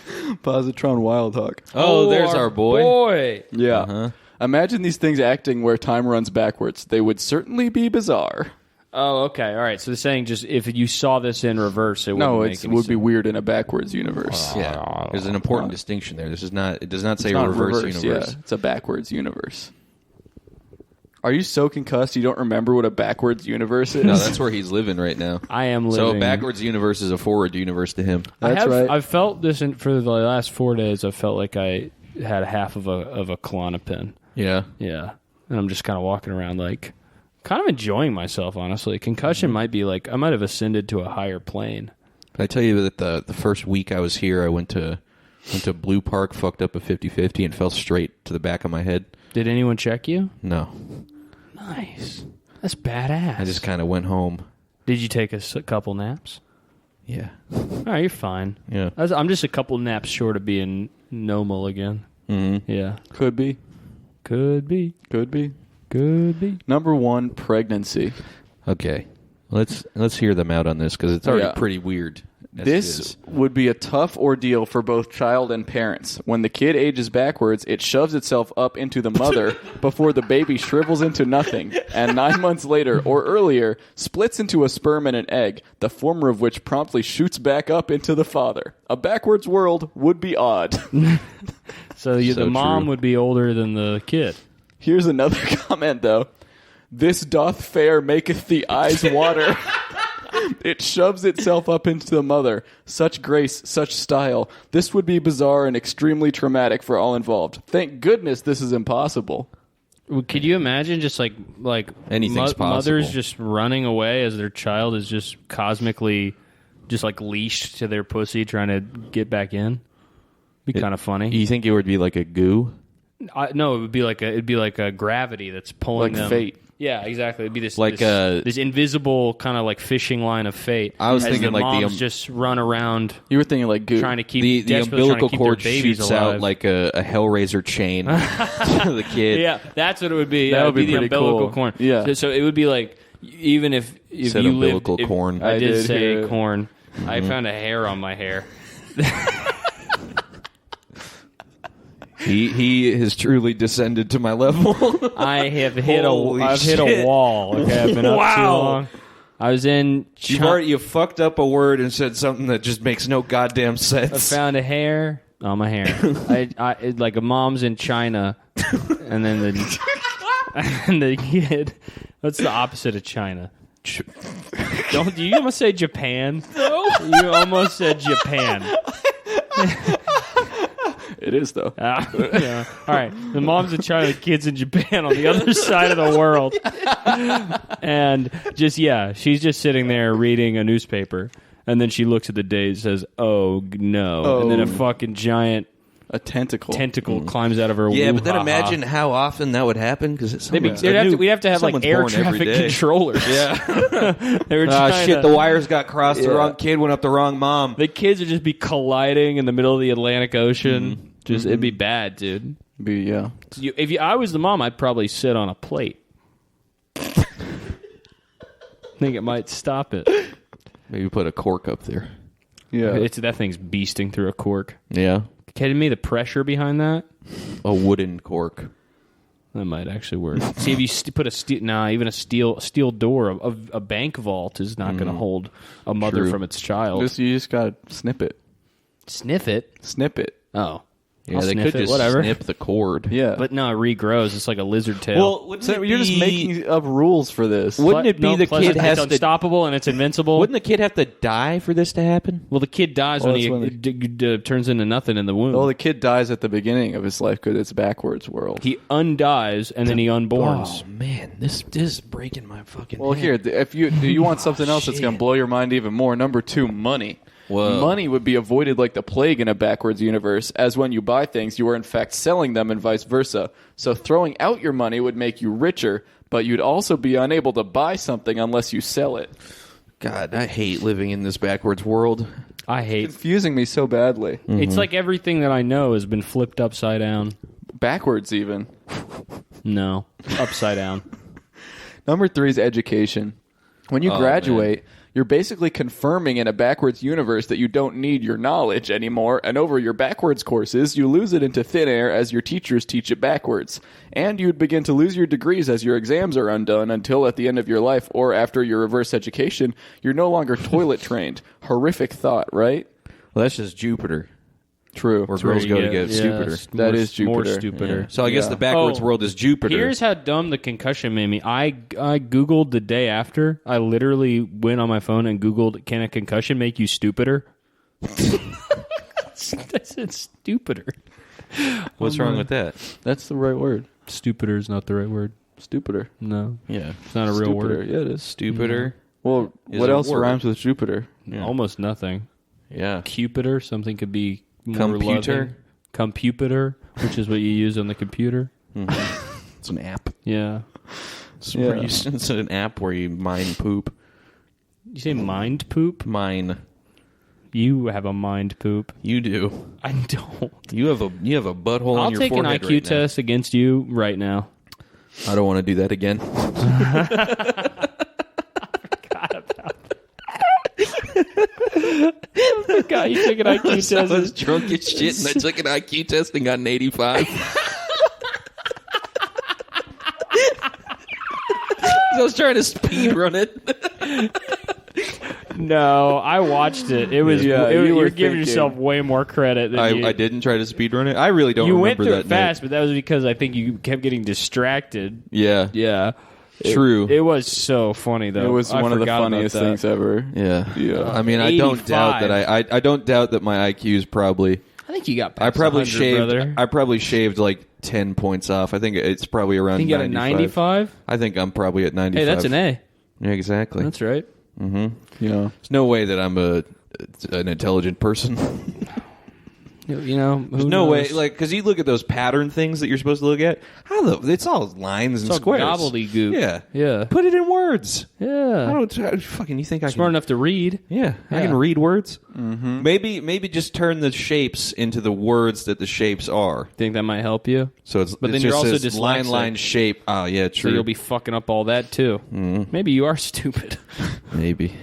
Positron Wildhawk. Oh, there's our boy. Yeah. Uh-huh. Imagine these things acting where time runs backwards. They would certainly be bizarre. Oh, okay. All right. So they're saying just if you saw this in reverse, it wouldn't No, make it any would be sense. weird in a backwards universe. Yeah. There's an important distinction there. This is not. It does not say It's not reverse universe. Yeah, it's a backwards universe. Are you so concussed you don't remember what a backwards universe is? No, that's where he's living right now. I am So living. a backwards universe is a forward universe to him. That's right. I've felt this for the last 4 days. I felt like I had half of a Klonopin. Yeah. Yeah, and I'm just kind of walking around like kind of enjoying myself, honestly. Concussion might be like, I might have ascended to a higher plane. I tell you that the first week I was here, I went to Blue Park, fucked up a 50-50, and fell straight to the back of my head. Did anyone check you? No. Nice. That's badass. I just kind of went home. Did you take a couple naps? Yeah. All right, you're fine. Yeah. I'm just a couple naps short of being normal again. Mm-hmm. Yeah. Could be. Could be. Could be. Could be. Number 1, pregnancy. Okay. Let's hear them out on this because it's already Yeah. pretty weird. as it This is. would be a tough ordeal for both child and parents. When the kid ages backwards, it shoves itself up into the mother before the baby shrivels into nothing, and 9 months later, or earlier, splits into a sperm and an egg, the former of which promptly shoots back up into the father. A backwards world would be odd. So, the mom true. would be older than the kid. Here's another comment, though. This doth fair maketh the eyes water. It shoves itself up into the mother. Such grace, such style. This would be bizarre and extremely traumatic for all involved. Thank goodness this is impossible. Well, could you imagine just like Anything's possible. mothers just running away as their child is just cosmically just like leashed to their pussy trying to get back in? Be kind of funny. You think it would be like a goo? No, it'd be like a gravity that's pulling Like them. fate. Yeah, exactly. It'd be this Like, this invisible kind of like fishing line of fate. I was as thinking the like the, moms just run around You were thinking like goo. trying to keep the desperately trying to umbilical keep their cord babies shoots alive. out like a Hellraiser chain to the kid. Yeah, that's what it would be. That Yeah, would it'd be the pretty umbilical cool. corn. Yeah. So it would be like even if Said you umbilical lived, corn. I I did did say hear it. corn. I found a hair on my hair. He has truly descended to my level. I have hit Holy I've hit a shit. wall. Okay, I've been up too Wow. long. I was in. You fucked up a word and said something that just makes no goddamn I sense. found a hair on my hair. Like a mom's in China, and then the kid. What's the opposite of China? Don't you almost say Japan? No, you almost said Japan. It is, though. Yeah. All right, the mom's in China, the kid's in Japan on the other side of the world, and she's just sitting there reading a newspaper, and then she looks at the date and says, "Oh no!" And then a fucking giant A tentacle. tentacle climbs out of her. Yeah, but then woo-ha-ha. imagine how often that would happen because we'd have to have like air traffic controllers. Yeah. They were Ah, trying shit, to- the wires got crossed. The wrong kid went up the wrong mom. The kids would just be colliding in the middle of the Atlantic Ocean. It'd be bad, dude. Yeah. If I was the mom, I'd probably sit on a plate. Think it might stop it. Maybe put a cork up there. Yeah. That thing's beasting through a cork. Yeah. Kidding me? The pressure behind that? A wooden cork. That might actually work. See, if you put even a steel door, a bank vault is not going to hold a mother True. from its child. You just gotta snip it. Sniff it. Snip it. Oh. Yeah, I'll they sniff could it, just whatever. snip the cord. Yeah. But no, it regrows. It's like a lizard tail. So you're just making up rules for this. Wouldn't it be the kid has it's to? unstoppable and it's invincible? Wouldn't the kid have to die for this to happen? Well, the kid dies Well, when that's he when they- turns into nothing in the womb. Well, the kid dies at the beginning of his life because it's backwards world. He undies and then he unborns. Oh man, this is breaking my fucking. Well, head. here, if you want something else that's going to blow your mind even more, number 2, money. Whoa. Money would be avoided like the plague in a backwards universe, as when you buy things, you are in fact selling them and vice versa. So throwing out your money would make you richer, but you'd also be unable to buy something unless you sell it. God, I hate living in this backwards world. I hate. Confusing me so badly. It's like everything that I know has been flipped upside down. Backwards, even. No, upside down. Number 3 is education. When you graduate, you're basically confirming in a backwards universe that you don't need your knowledge anymore, and over your backwards courses, you lose it into thin air as your teachers teach it backwards. And you'd begin to lose your degrees as your exams are undone until at the end of your life, or after your reverse education, you're no longer toilet trained. Horrific thought, right? Well, that's just Jupiter, True. where girls go to get stupider. That is More Jupiter. stupider. So I guess Yeah. the backwards Oh, world is Jupiter. Here's how dumb the concussion made me. I Googled the day after. I literally went on my phone and Googled, can a concussion make you stupider? I said stupider. What's wrong with that? That's the right word. Stupider is not the right word. Stupider. No, Yeah. it's not a real Stupider. word. Yeah, it is. Stupider. Well, Is what a else word. rhymes with Jupiter? Almost nothing. Yeah. Cupider, something could be more Computer. loving. Computer, which is what you use on the computer. It's an app. Yeah. It's, where you, it's an app where you mine poop. You say mind poop? Mine. You have a mind poop. You do. I don't. You have a butthole I'll on your take an forehead IQ right now. test against you right now. I don't want to do that again. God, you take an IQ test. I was drunk as shit and I took an IQ test and got an 85. I was trying to speed run it. No, I watched it. It was. Yeah, you're were giving thinking. yourself way more credit than you. I didn't try to speed run it. I really don't You went remember through that it fast, but that was because I think you kept getting distracted. night. Yeah. Yeah, True. It was so funny though. It was I one of the forgot about funniest that. things ever. Yeah. Yeah. I mean, I don't 85. doubt that I don't doubt that my IQ is probably I think you got. I Past probably 100, shaved Brother. I probably shaved like 10 points off. I think it's probably around I think you got a 95. 95. I think I'm probably at 95. Hey, that's an A. Yeah, exactly. That's right. Yeah. There's no way that I'm an intelligent person. You know, who There's no knows? way, like, because you look at those pattern things that you're supposed to look at. It's all lines and all squares. gobbledygook. Yeah, Yeah. Put it in words. Yeah. I don't fucking. You think I Smart can? enough to read. Yeah, I Yeah. can read words. Mm-hmm. Maybe just turn the shapes into the words that the shapes are. Think that might help you. So it's But it then just you're also says line dyslexic. shape. Oh yeah, So true. you'll be fucking up all that too. Maybe you are stupid. Maybe.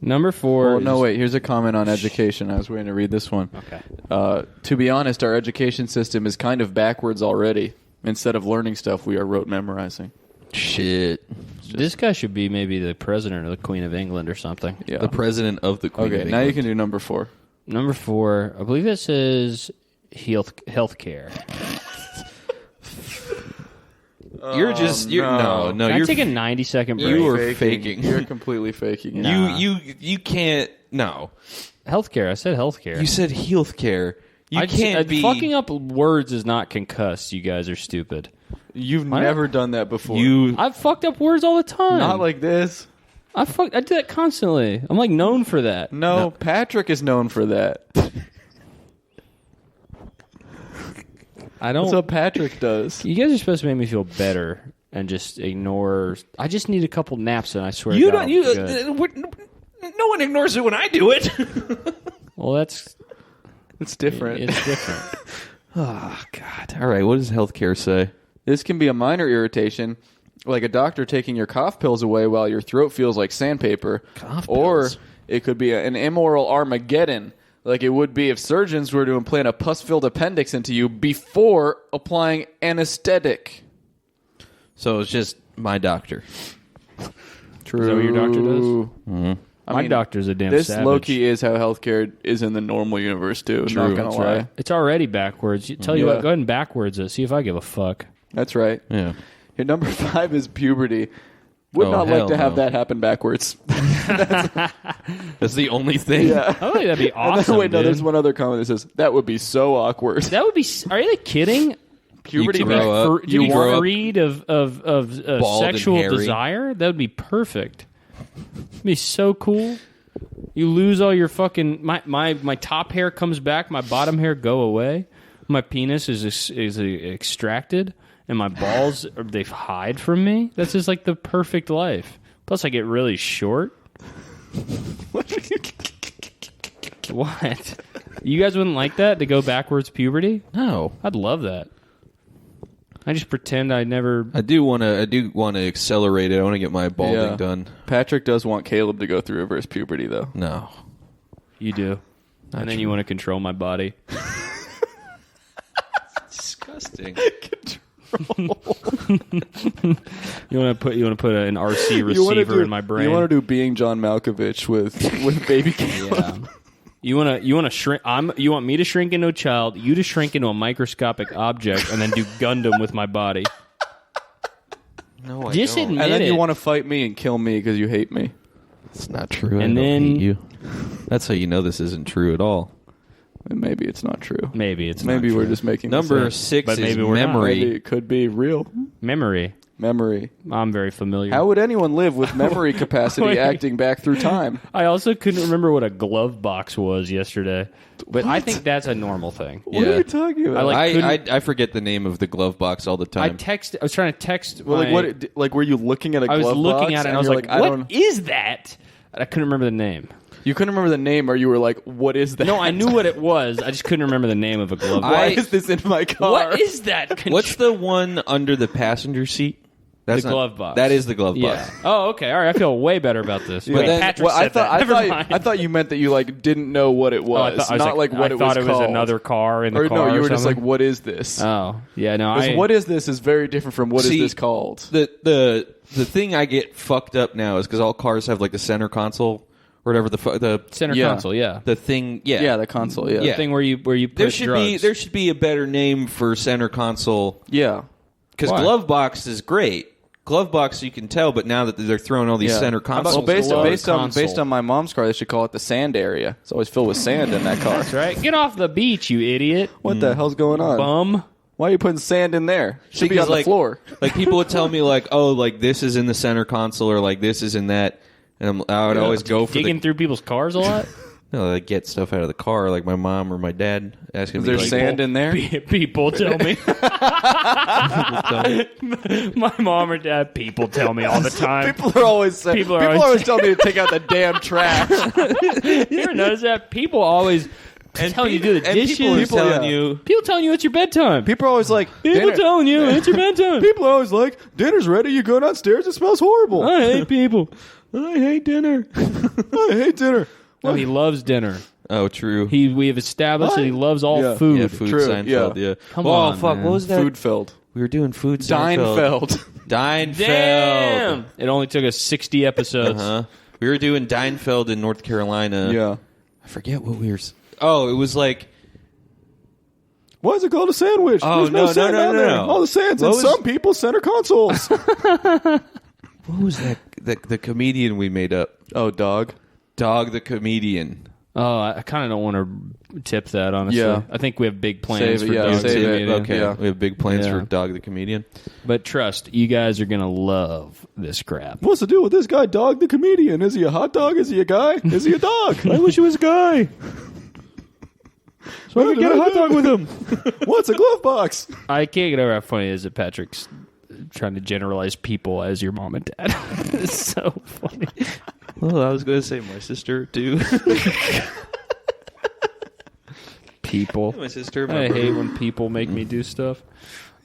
Number 4. Well, no, wait. Here's a comment on education. I was waiting to read this one. Okay. To be honest, our education system is kind of backwards already. Instead of learning stuff, we are rote memorizing. Shit. This guy should be maybe the president or the Queen of England or something. Yeah. The president of the Queen Okay, of now you England. can do number 4. Number 4, I believe it says healthcare. You're just you're no. Can I You're take a 90-second break? you are faking. You're completely faking it. Nah. You can't. No. Healthcare. I said healthcare. You said health care. You can't be fucking up words is not concussed. You guys are stupid. You've never done that before. You I've fucked up words all the time. Not like this. I do that constantly. I'm like known for that. No, Patrick is known for that. I That's don't. what Patrick does. You guys are supposed to make me feel better and just ignore. I just need a couple naps, and I swear You to God, don't. I'll You. be good. No one ignores it when I do it. Well, that's It's different. it's different. Oh God. All right. What does healthcare say? This can be a minor irritation, like a doctor taking your cough pills away while your throat feels like sandpaper. Cough Or pills? it could be an immoral Armageddon, like it would be if surgeons were to implant a pus-filled appendix into you before applying anesthetic. So it's just my doctor. True. Is that what your doctor does? Mm-hmm. My doctor's a damn This savage. low-key is how healthcare is in the normal universe, too. True. Not gonna That's lie. right. It's already backwards. Tell you Yeah. what, go ahead and backwards it. See if I give a fuck. That's right. Yeah. Here, number 5 is puberty. Would Oh, not like hell to have no. that happen backwards. That's the only thing. Yeah. I think that'd be And awesome. then, wait, no, dude. there's one other comment that says, that would be so awkward. That would be. Are you kidding? Puberty You grow up. To You be grow up freed of bald and sexual hairy. desire? That would be perfect. It'd be so cool. You lose all your fucking my top hair comes back, my bottom hair go away, my penis is extracted, and my balls they hide from me. That's just like the perfect life. Plus, I get really short. What? You guys wouldn't like that to go backwards puberty? No. I'd love that. I just pretend I never. I do want to accelerate it. I want to get my balding Yeah. done. Patrick does want Caleb to go through reverse puberty, though. No. You do, and then you want to control my body. Disgusting. You want to put an RC receiver in my brain. You want to do being John Malkovich with baby Caleb. Yeah. You want to shrink. You want me to shrink into a child. You to shrink into a microscopic object, and then do Gundam with my body. No, I Just don't. admit And then it. you want to fight me and kill me because you hate me. It's not true. And I don't then- hate you. That's how you know this isn't true at all. And maybe it's not true. Maybe it's Maybe not we're true. just making Number this up. 6 But is maybe we're not. memory. Maybe it could be real. Memory. Memory. I'm very familiar. How would anyone live with memory capacity Wait. acting back through time? I also couldn't remember what a glove box was yesterday, but I think that's a normal thing. What are you talking about? I forget the name of the glove box all the I time. was trying to text. well, like my- what? Like, were you looking at a I glove was looking box at it and I was you're like, I "What don't. is that?" And I couldn't remember the name. You couldn't remember the name, or you were like, "What is that?" No, I knew what it was. I just couldn't remember the name of a glove box. Why is this in my car? What is that? What's the one under the passenger seat? That's The glove box. That is the glove Yeah. box. Oh, okay. All right. I feel way better about this. Wait, then- Patrick Well, said that. Never mind. I thought you meant that you like didn't know what it Oh, I was, thought- I was not like what I it thought was it was called. another car in the Or car. no, you or were just like, something? "What is this?" Oh, yeah. No, Because what is this is very different from what is See, this called. The thing I get fucked up now is because all cars have like the center console or whatever the center Yeah. console. Yeah. the thing. Yeah, Yeah, the console. Yeah, Yeah. Thing where you put There should drugs. be a better name for center console yeah. because Why? glove box is great. Glove box you can tell, but now that they're throwing all these Yeah. center How about- consoles, glove based console? on my mom's car, they should call it the sand area. It's always filled with sand in that car. That's right. Get off the beach, you idiot. What the hell's going on? Bum. Why are you putting sand in there? Should be on Because, the like, floor. like people would tell me like, oh, like this is in the center console or like this is in that, and I would always go for Digging through people's cars a lot. no, like get stuff out of the car, like my mom or my dad asking Is me there like, sand in there? People tell me. My mom or dad. People tell me all the time. People are always saying. People People are are always always telling me to take out the damn trash. You ever notice that? People always tell you to do the and dishes. people are telling yeah. you. People telling you it's your bedtime. People are always like, People dinner. telling you it's your bedtime. People are always like, dinner's ready. You go downstairs. It smells horrible. I hate people. I hate dinner. I hate dinner. No, he loves dinner. Oh, true. We have established that he loves all Yeah. food. yeah, food True, Seinfeld. yeah. Yeah. Come oh, on, fuck. man. What was that? Food filled. We were doing food. Seinfeld. Deinfeld. Deinfeld. Damn! It only took us 60 episodes. Uh-huh. We were doing Deinfeld in North Carolina. Yeah. I forget what we were. Oh, it was like. Why is it called a sandwich? Oh, There's no no, sand no, on no, there. no. All the sand's What in was- some people's center consoles. What was that? The comedian we made up. Oh, dog. Dog the comedian. Oh, I kind of don't want to tip that, honestly. Yeah. I think we have big plans Save for it, yeah, Dog save the it. Comedian. Okay, Yeah. we have big plans Yeah. for Dog the comedian. But trust, you guys are going to love this crap. What's the deal with this guy, Dog the comedian? Is he a hot dog? Is he a guy? Is he a dog? I wish he was a guy. So I can get a hot dog with him. What's a glove box? I can't get over how funny it is that Patrick's trying to generalize people as your mom and dad. It's so funny. Well, I was going to say my sister too. People. my sister. I hate when people make me do stuff.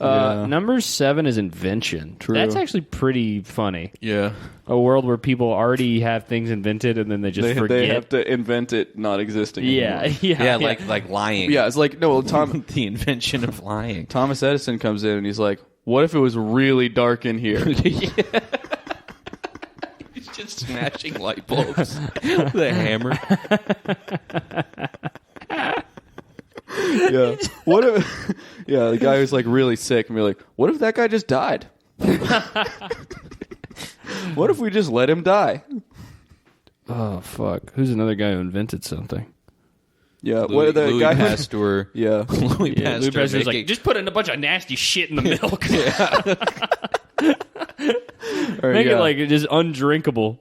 Yeah. Number 7 is invention. True. That's actually pretty funny. Yeah. A world where people already have things invented and then they just forget. They have to invent it not existing yeah, anymore. yeah, Yeah, like lying. Yeah, it's like, no, well, the invention of lying. Thomas Edison comes in and he's like, what if it was really dark in here? He's just smashing light bulbs with a hammer. Yeah. What if? Yeah, the guy who's like really sick, and be like, "What if that guy just died? What if we just let him die?" Oh, fuck. Who's another guy who invented something? Yeah. Louis, what the Louis guy? Pasteur. Yeah. Louis Yeah, Louis Pasteur Pasteur's making- like, just put in a bunch of nasty shit in the milk. Or, Make yeah. it like just undrinkable.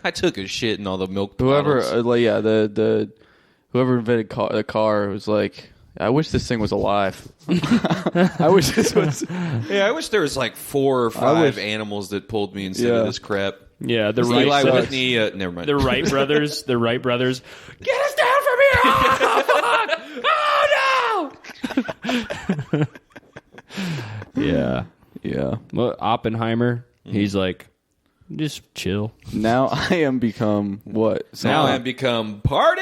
I took a shit in all the milk whoever. bottles. Like yeah, the whoever invented the car was like, I wish this thing was alive. I wish this was. Yeah, I wish there was like 4 or 5 animals that pulled me instead of Yeah. this crap. Yeah, the Eli Wright brothers. Whitney, never mind. The Wright brothers. The Wright brothers. Get us down from here! Oh, fuck! Oh no! Yeah. Yeah. Well, Oppenheimer. He's like, just chill. Now I am become what? Now I've become party.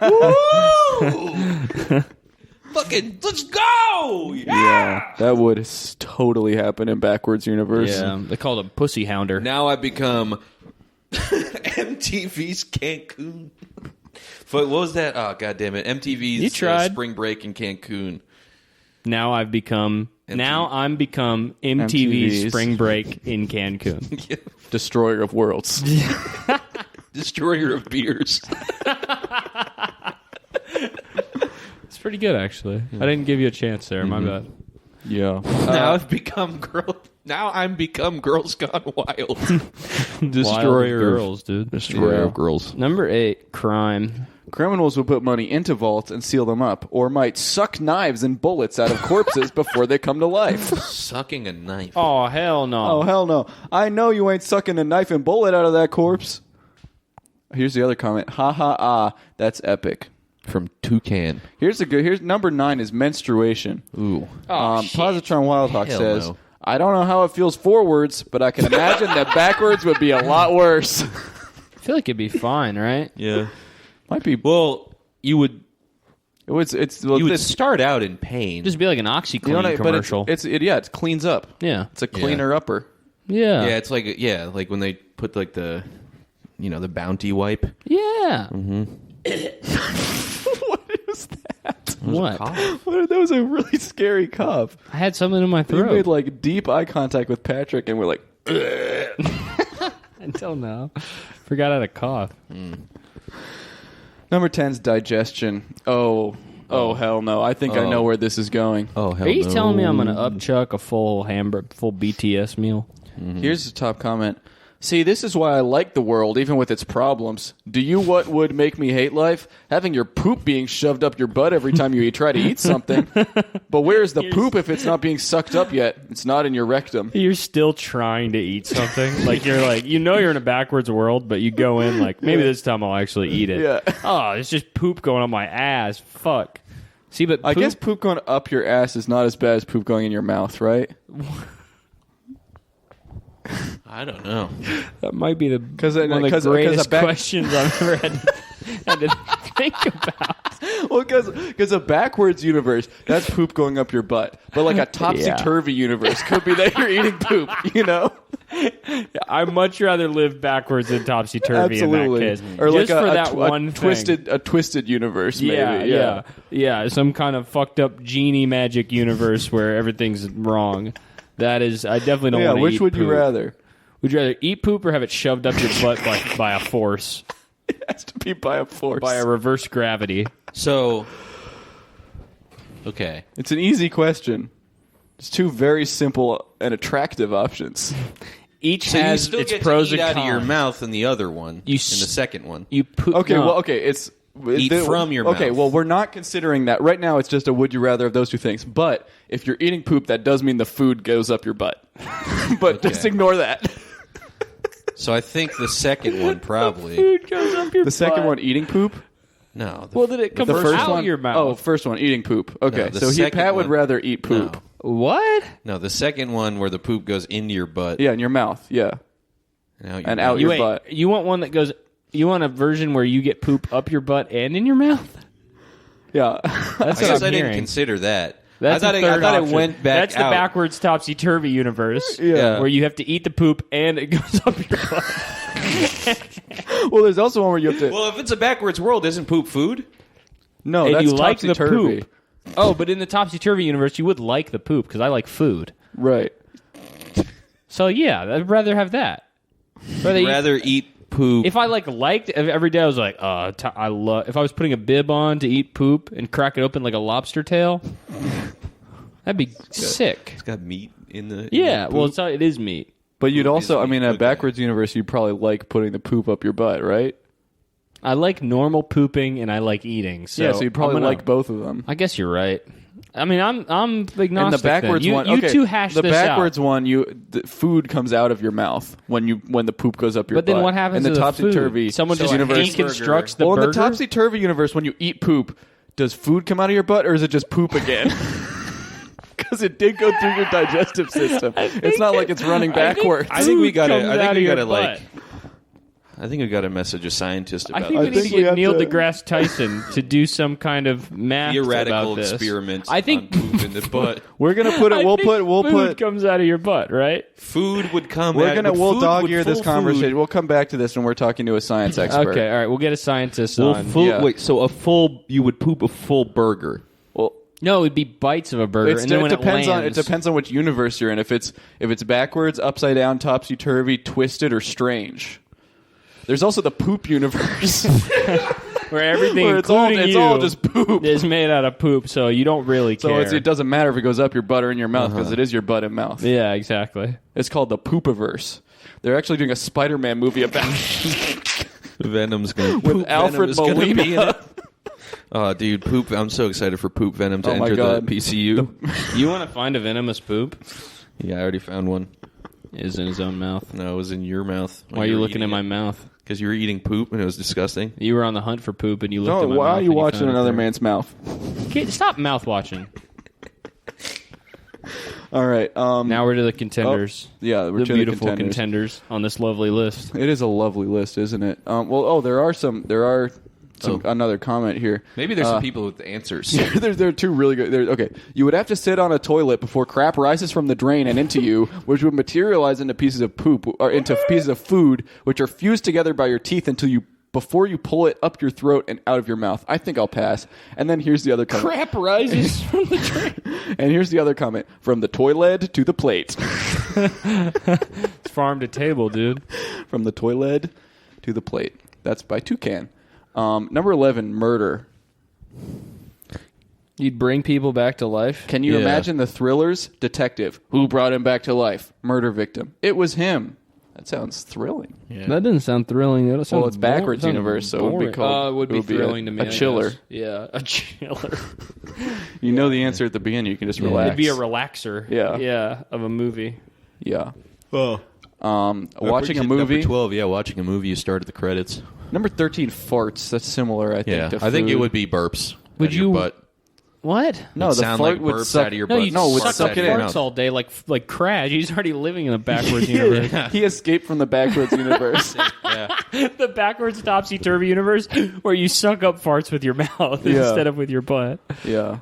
Woo! Fucking let's go! Yeah, that would totally happen in backwards universe. Yeah, they called him Pussy Hounder. Now I've become MTV's Cancun. What was that? Oh, God damn it. MTV's You tried. Spring Break in Cancun. Now I'm become MTV's MTV's Spring Break in Cancun. Destroyer of worlds. Destroyer of beers. It's pretty good, actually. I didn't give you a chance there. My bad. Yeah. Now I've become girl. Now I'm become Girls Gone Wild. Wild Destroyer girls, dude. Destroyer Yeah. of girls. Number 8, crime. Criminals will put money into vaults and seal them up, or might suck knives and bullets out of corpses before they come to life. Sucking a knife. Oh, hell no. Oh, hell no. I know you ain't sucking a knife and bullet out of that corpse. Here's the other comment. Ha ha ah. That's epic. From Toucan. Here's number 9 is menstruation. Ooh. Positron Wildhawk Hell says, no. I don't know how it feels forwards, but I can imagine that backwards would be a lot worse. I feel like it'd be fine, right? Yeah. Might be. Well, you would It's start out in pain. Just be like an OxyClean you know, but commercial. it cleans up. Yeah. It's a cleaner upper. Yeah. yeah, it's like like when they put like the the Bounty wipe. Yeah. What is that? What? That was a really scary cough. I had something in my You throat. made like deep eye contact with Patrick, and we're like, I don't know. Forgot how to cough. number 10's digestion. Oh, hell no! I think I know where this is going. Oh hell Are you no. telling me I'm going to upchuck a full full BTS meal? Here's the top comment. See, this is why I like the world, even with its problems. Do you what would make me hate life? Having your poop being shoved up your butt every time you try to eat something. But where's the poop if it's not being sucked up yet? It's not in your rectum. You're still trying to eat something. Like you're like, you're in a backwards world, but you go in like, maybe this time I'll actually eat it. Yeah. Oh, it's just poop going on my ass. Fuck. See, but I guess poop going up your ass is not as bad as poop going in your mouth, right? I don't know. that might be it- one of the 'cause a greatest back- questions I've ever had to think about. Well, because a backwards universe, that's poop going up your butt. But like a topsy-turvy universe could be that you're eating poop, you know? I'd much rather live backwards than topsy-turvy in that Absolutely. case. Or like Just for that one thing. a twisted universe, Yeah, maybe. yeah. Some kind of fucked up genie magic universe where everything's wrong. That is, I definitely don't Yeah, want to which eat would you poop. rather? Would you rather eat poop or have it shoved up your butt by a force, It has to be by a force. by a reverse gravity? So, okay. It's an easy question. It's two very simple and attractive options. Each So you has still its get pros to eat and out cons. of your mouth in the other one. You in the second one. You poop. Okay, no. well, okay, it's... Eat from your Okay, mouth. well, we're not considering that. Right now, it's just a would you rather of those two things. But if you're eating poop, that does mean the food goes up your butt. But just ignore that. So I think the second one probably. Food goes up your The second butt. one, eating poop. No. Well, did it come The first out one, your mouth? Oh, first one, eating poop. Okay, No, the so second Pat would one- rather eat poop. No. What? No, the second one where the poop goes into your butt. Yeah, in your mouth. Yeah, and out your Wait, butt. you want one that goes? You want a version where you get poop up your butt and in your mouth? Yeah. That's I what guess I'm I didn't hearing. consider that. That's I the thought, third I thought option. it went back That's out. the backwards topsy turvy universe. Yeah. where you have to eat the poop and it goes up your butt. Well, there's also one where you have to. Well, if it's a backwards world, isn't poop food? No, and that's you like the topsy-turvy. poop. Oh, but in the topsy turvy universe, you would like the poop because I like food. Right. So yeah, I'd rather have that. Rather eat poop. If I liked every day, I was like, I love. If I was putting a bib on to eat poop and crack it open like a lobster tail, that'd be sick. It's got meat in the. Yeah, in the well, poop. it is meat. But you'd also, I meat. mean, in a Okay. backwards universe, you'd probably like putting the poop up your butt, right? I like normal pooping and I like eating. So yeah, so you'd probably I'm gonna- like both of them. I guess you're right. I mean, I'm agnostic. And the backwards then. one, you okay, two hash the this backwards out. one, the food comes out of your mouth when the poop goes up your But butt. then what happens in the to the topsy turvy? food? Someone just universe. deconstructs the well, in burger. the topsy turvy universe, when you eat poop, does food come out of your butt, or is it just poop again? Because it did go through your digestive system. It's not like it's running backwards. I think we Food gotta. comes I think out we of your gotta like. butt. I think we got to message a scientist about I think we this. need to think we get have Neil to- deGrasse Tyson to do some kind of math theoretical about this. experiment. I think on poop in the butt. We're gonna put it. I We'll think put. food comes out of your butt, right? Food would come. We're at, gonna. but We'll food dog would- ear this full conversation. food- We'll come back to this when we're talking to a science expert. Okay, all right. We'll get a scientist Well, on. Yeah. wait. So a full. You would poop a full burger. Well, No, it'd be bites of a burger, and then when it depends on. It lands, depends on which universe you're in. If it's backwards, upside down, topsy turvy, twisted, or strange. There's also the poop universe. where everything, Where it's all including you, just poop. is made out of poop. So you don't really care. So it doesn't matter if it goes up your butt or in your mouth because it is your butt and mouth. Yeah, exactly. It's called the Poopiverse. They're actually doing a Spider-Man movie about Venom's gonna with Alfred Molina. Oh, dude, poop! I'm so excited for Poop Venom to Oh my enter God. the PCU. You want to find a venomous poop? Yeah, I already found one. Is in his own mouth. No, it was in your mouth. Why are you looking in my mouth? Because you were eating poop and it was disgusting. You were on the hunt for poop and you looked at my Why mouth. are you and watching found it another there. man's mouth? Stop mouth watching. All right. Now we're to the contenders. yeah, we're The to beautiful the contenders. on this lovely list. It is a lovely list, isn't it? There are some another comment here. Maybe there's some people with the answers. There are two really good. Okay, you would have to sit on a toilet before crap rises from the drain and into you, which would materialize into pieces of poop or into pieces of food, which are fused together by your teeth before you pull it up your throat and out of your mouth. I think I'll pass. And then here's the other comment. Crap rises from the drain. And here's the other comment: from the toilet to the plate. It's farm to table, dude. From the toilet to the plate. That's by Toucan. Number 11, murder. You'd bring people back to life? Can you imagine the Thrillers? Detective. Who brought him back to life? Murder victim. It was him. That sounds thrilling. That doesn't sound thrilling. That sounds It's backwards boring. universe, so it would be called. it would be thrilling to me. A I chiller. guess. Yeah, a chiller. You know the answer at the beginning. You can just relax. It'd be a relaxer. Yeah. of a movie. Yeah. Oh. Watching a movie. Number 12, watching a movie, you start at the credits. Number 13, farts. That's similar, I think. Yeah, to I think it food. would be burps. Would out of your you- butt. What? No, It'd the sound fart like would burps suck out of your No, butt. you No, it would suck suck up it in. farts all day like Crash. He's already living in the backwards universe. He escaped from the backwards universe. The backwards topsy-turvy universe where you suck up farts with your mouth instead of with your butt. Yeah.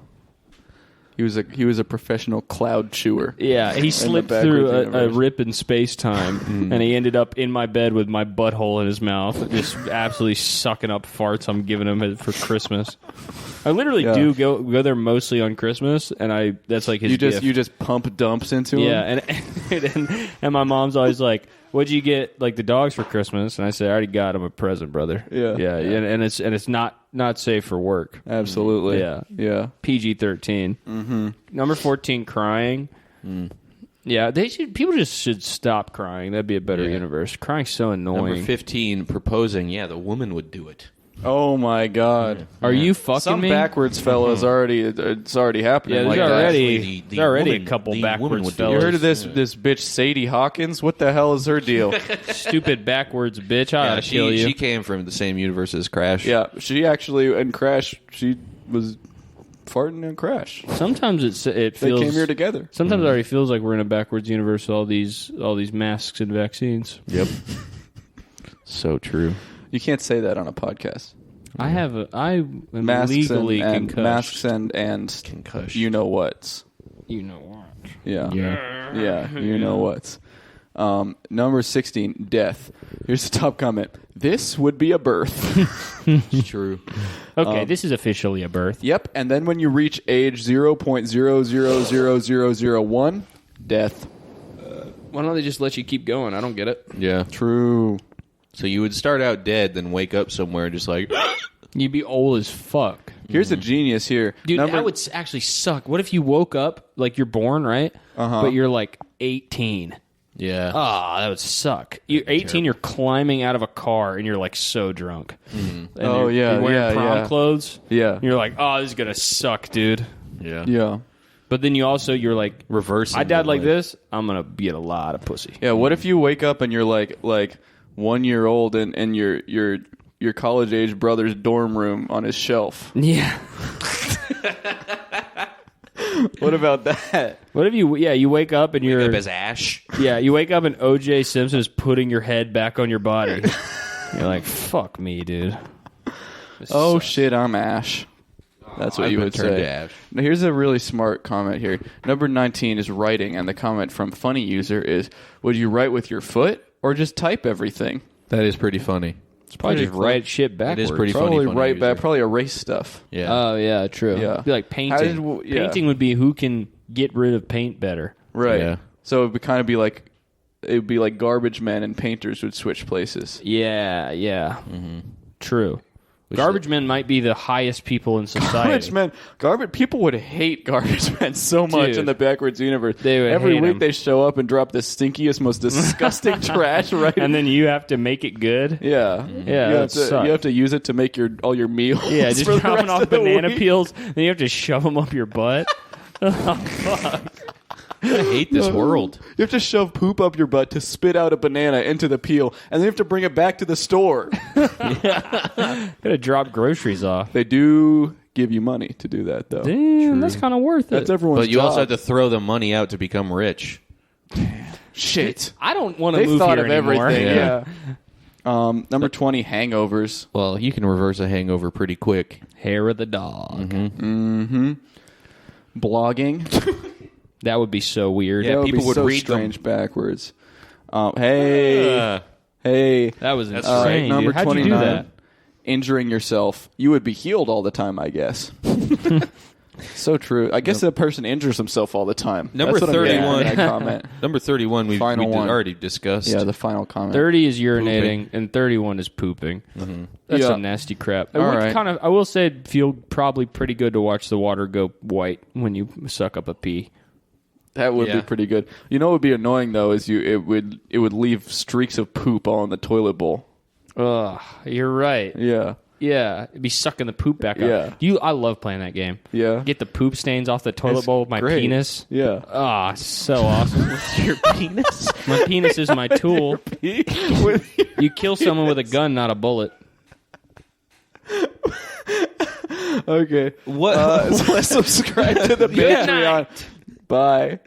He was a professional cloud chewer. Yeah, he slipped through backwards a universe. rip in space-time, and he ended up in my bed with my butthole in his mouth, just absolutely sucking up farts I'm giving him for Christmas. I literally do go there mostly on Christmas, and that's like his gift. You just pump dumps into him. Yeah, and my mom's always like, "What'd you get like the dogs for Christmas?" And I said, "I already got them a present, brother." Yeah. And it's not safe for work. Absolutely. Yeah. PG-13. Mm-hmm. Number 14, crying. Yeah, people just should stop crying. That'd be a better universe. Crying's so annoying. Number 15, proposing. Yeah, the woman would do it. Oh my God. Are you fucking Some me? backwards fellas it's already happening. Yeah, like there's that. already The a woman- couple the woman backwards would do it. You fellas. heard of this bitch Sadie Hawkins? What the hell is her deal? Stupid backwards bitch. I ought Yeah, to kill you. she came from the same universe as Crash. Yeah, she actually in Crash she was farting in Crash. Sometimes it They feels. came here together. Sometimes it already feels like we're in a backwards universe. With all these masks and vaccines. Yep. So true. You can't say that on a podcast. I am Masks legally and concussed. masks and Concussion. you know what's. You know what? Yeah. You know what's. Number 16, death. Here's the top comment. This would be a birth. It's true. Okay, this is officially a birth. Yep, and then when you reach age 0.000001, death. Why don't they just let you keep going? I don't get it. Yeah. True. So you would start out dead, then wake up somewhere just like... You'd be old as fuck. Here's a genius here. Dude, that would actually suck. What if you woke up, like you're born, right? But you're like 18. Yeah. Ah, that would suck. You're 18, you're climbing out of a car, and you're like so drunk. And Oh, yeah, you're wearing yeah, prom yeah. clothes. Yeah. And you're like, oh, this is going to suck, dude. Yeah. Yeah. But then you're like, Reversing I died the like life. this, I'm going to get a lot of pussy. Yeah, what if you wake up and you're like 1 year old and your college age brother's dorm room on his shelf? Yeah. What about that? What if you wake up and you're Wake up as Ash. Yeah, you wake up and O.J. Simpson is putting your head back on your body. You're like, fuck me, dude. This Oh sucks. shit, I'm Ash. That's what I've you been would turned say. to Ash. Now, here's a really smart comment here. Number 19 is writing, and the comment from Funny User is, would you write with your foot or just type everything? That is pretty funny. It's probably pretty just cool. write shit backwards. pretty funny. Probably Funny write back, User. probably erase stuff. Yeah. Oh, yeah, true. Yeah. It'd be like painting. Painting would be who can get rid of paint better. Right. Yeah. So it would kind of be like, it would be like garbage men and painters would switch places. Yeah. True. Garbage men might be the highest people in society. Garbage people would hate garbage men so much Dude. in the backwards universe. They would Every hate week 'em. they show up and drop the stinkiest, most disgusting trash right. And then you have to make it good. yeah, Yeah, that sucks. you have to use it to make all your meals. Yeah, just for the dropping rest off of the banana week. peels, then you have to shove them up your butt. I hate this world. You have to shove poop up your butt to spit out a banana into the peel, and then you have to bring it back to the store. Gotta drop groceries off. They do give you money to do that, though. Damn, that's kind of worth it. That's everyone's But you also have job. to throw the money out to become rich. Shit. I don't want to They move thought here of anymore. everything. Yeah. Yeah. Number 20, hangovers. Well, you can reverse a hangover pretty quick. Hair of the dog. Blogging. That would be so weird. Yeah, That would people be would so read them. strange backwards. Hey. That was That's insane. Number dude. How'd you 29. do that? Injuring yourself. You would be healed all the time, I guess. So true. I guess that person injures himself all the time. Number That's what I'm getting at 31. in that comment. Number 31, we Final one. already discussed. Yeah, the final comment. 30 is urinating, and 31 is pooping. That's Yeah. some nasty crap. It All would right. I will say, it'd feel probably pretty good to watch the water go white when you suck up a pee. That would Yeah. be pretty good. You know what would be annoying though is it would leave streaks of poop all in the toilet bowl. Ugh, you're right. Yeah. Yeah, it'd be sucking the poop back Yeah. up. I love playing that game. Yeah. Get the poop stains off the toilet It's bowl with my great. penis. Yeah. Ah, so awesome. Your penis? My penis is my tool. With- You kill someone with a gun, not a bullet. okay. What? So let's subscribe to the Good Patreon. night. Bye.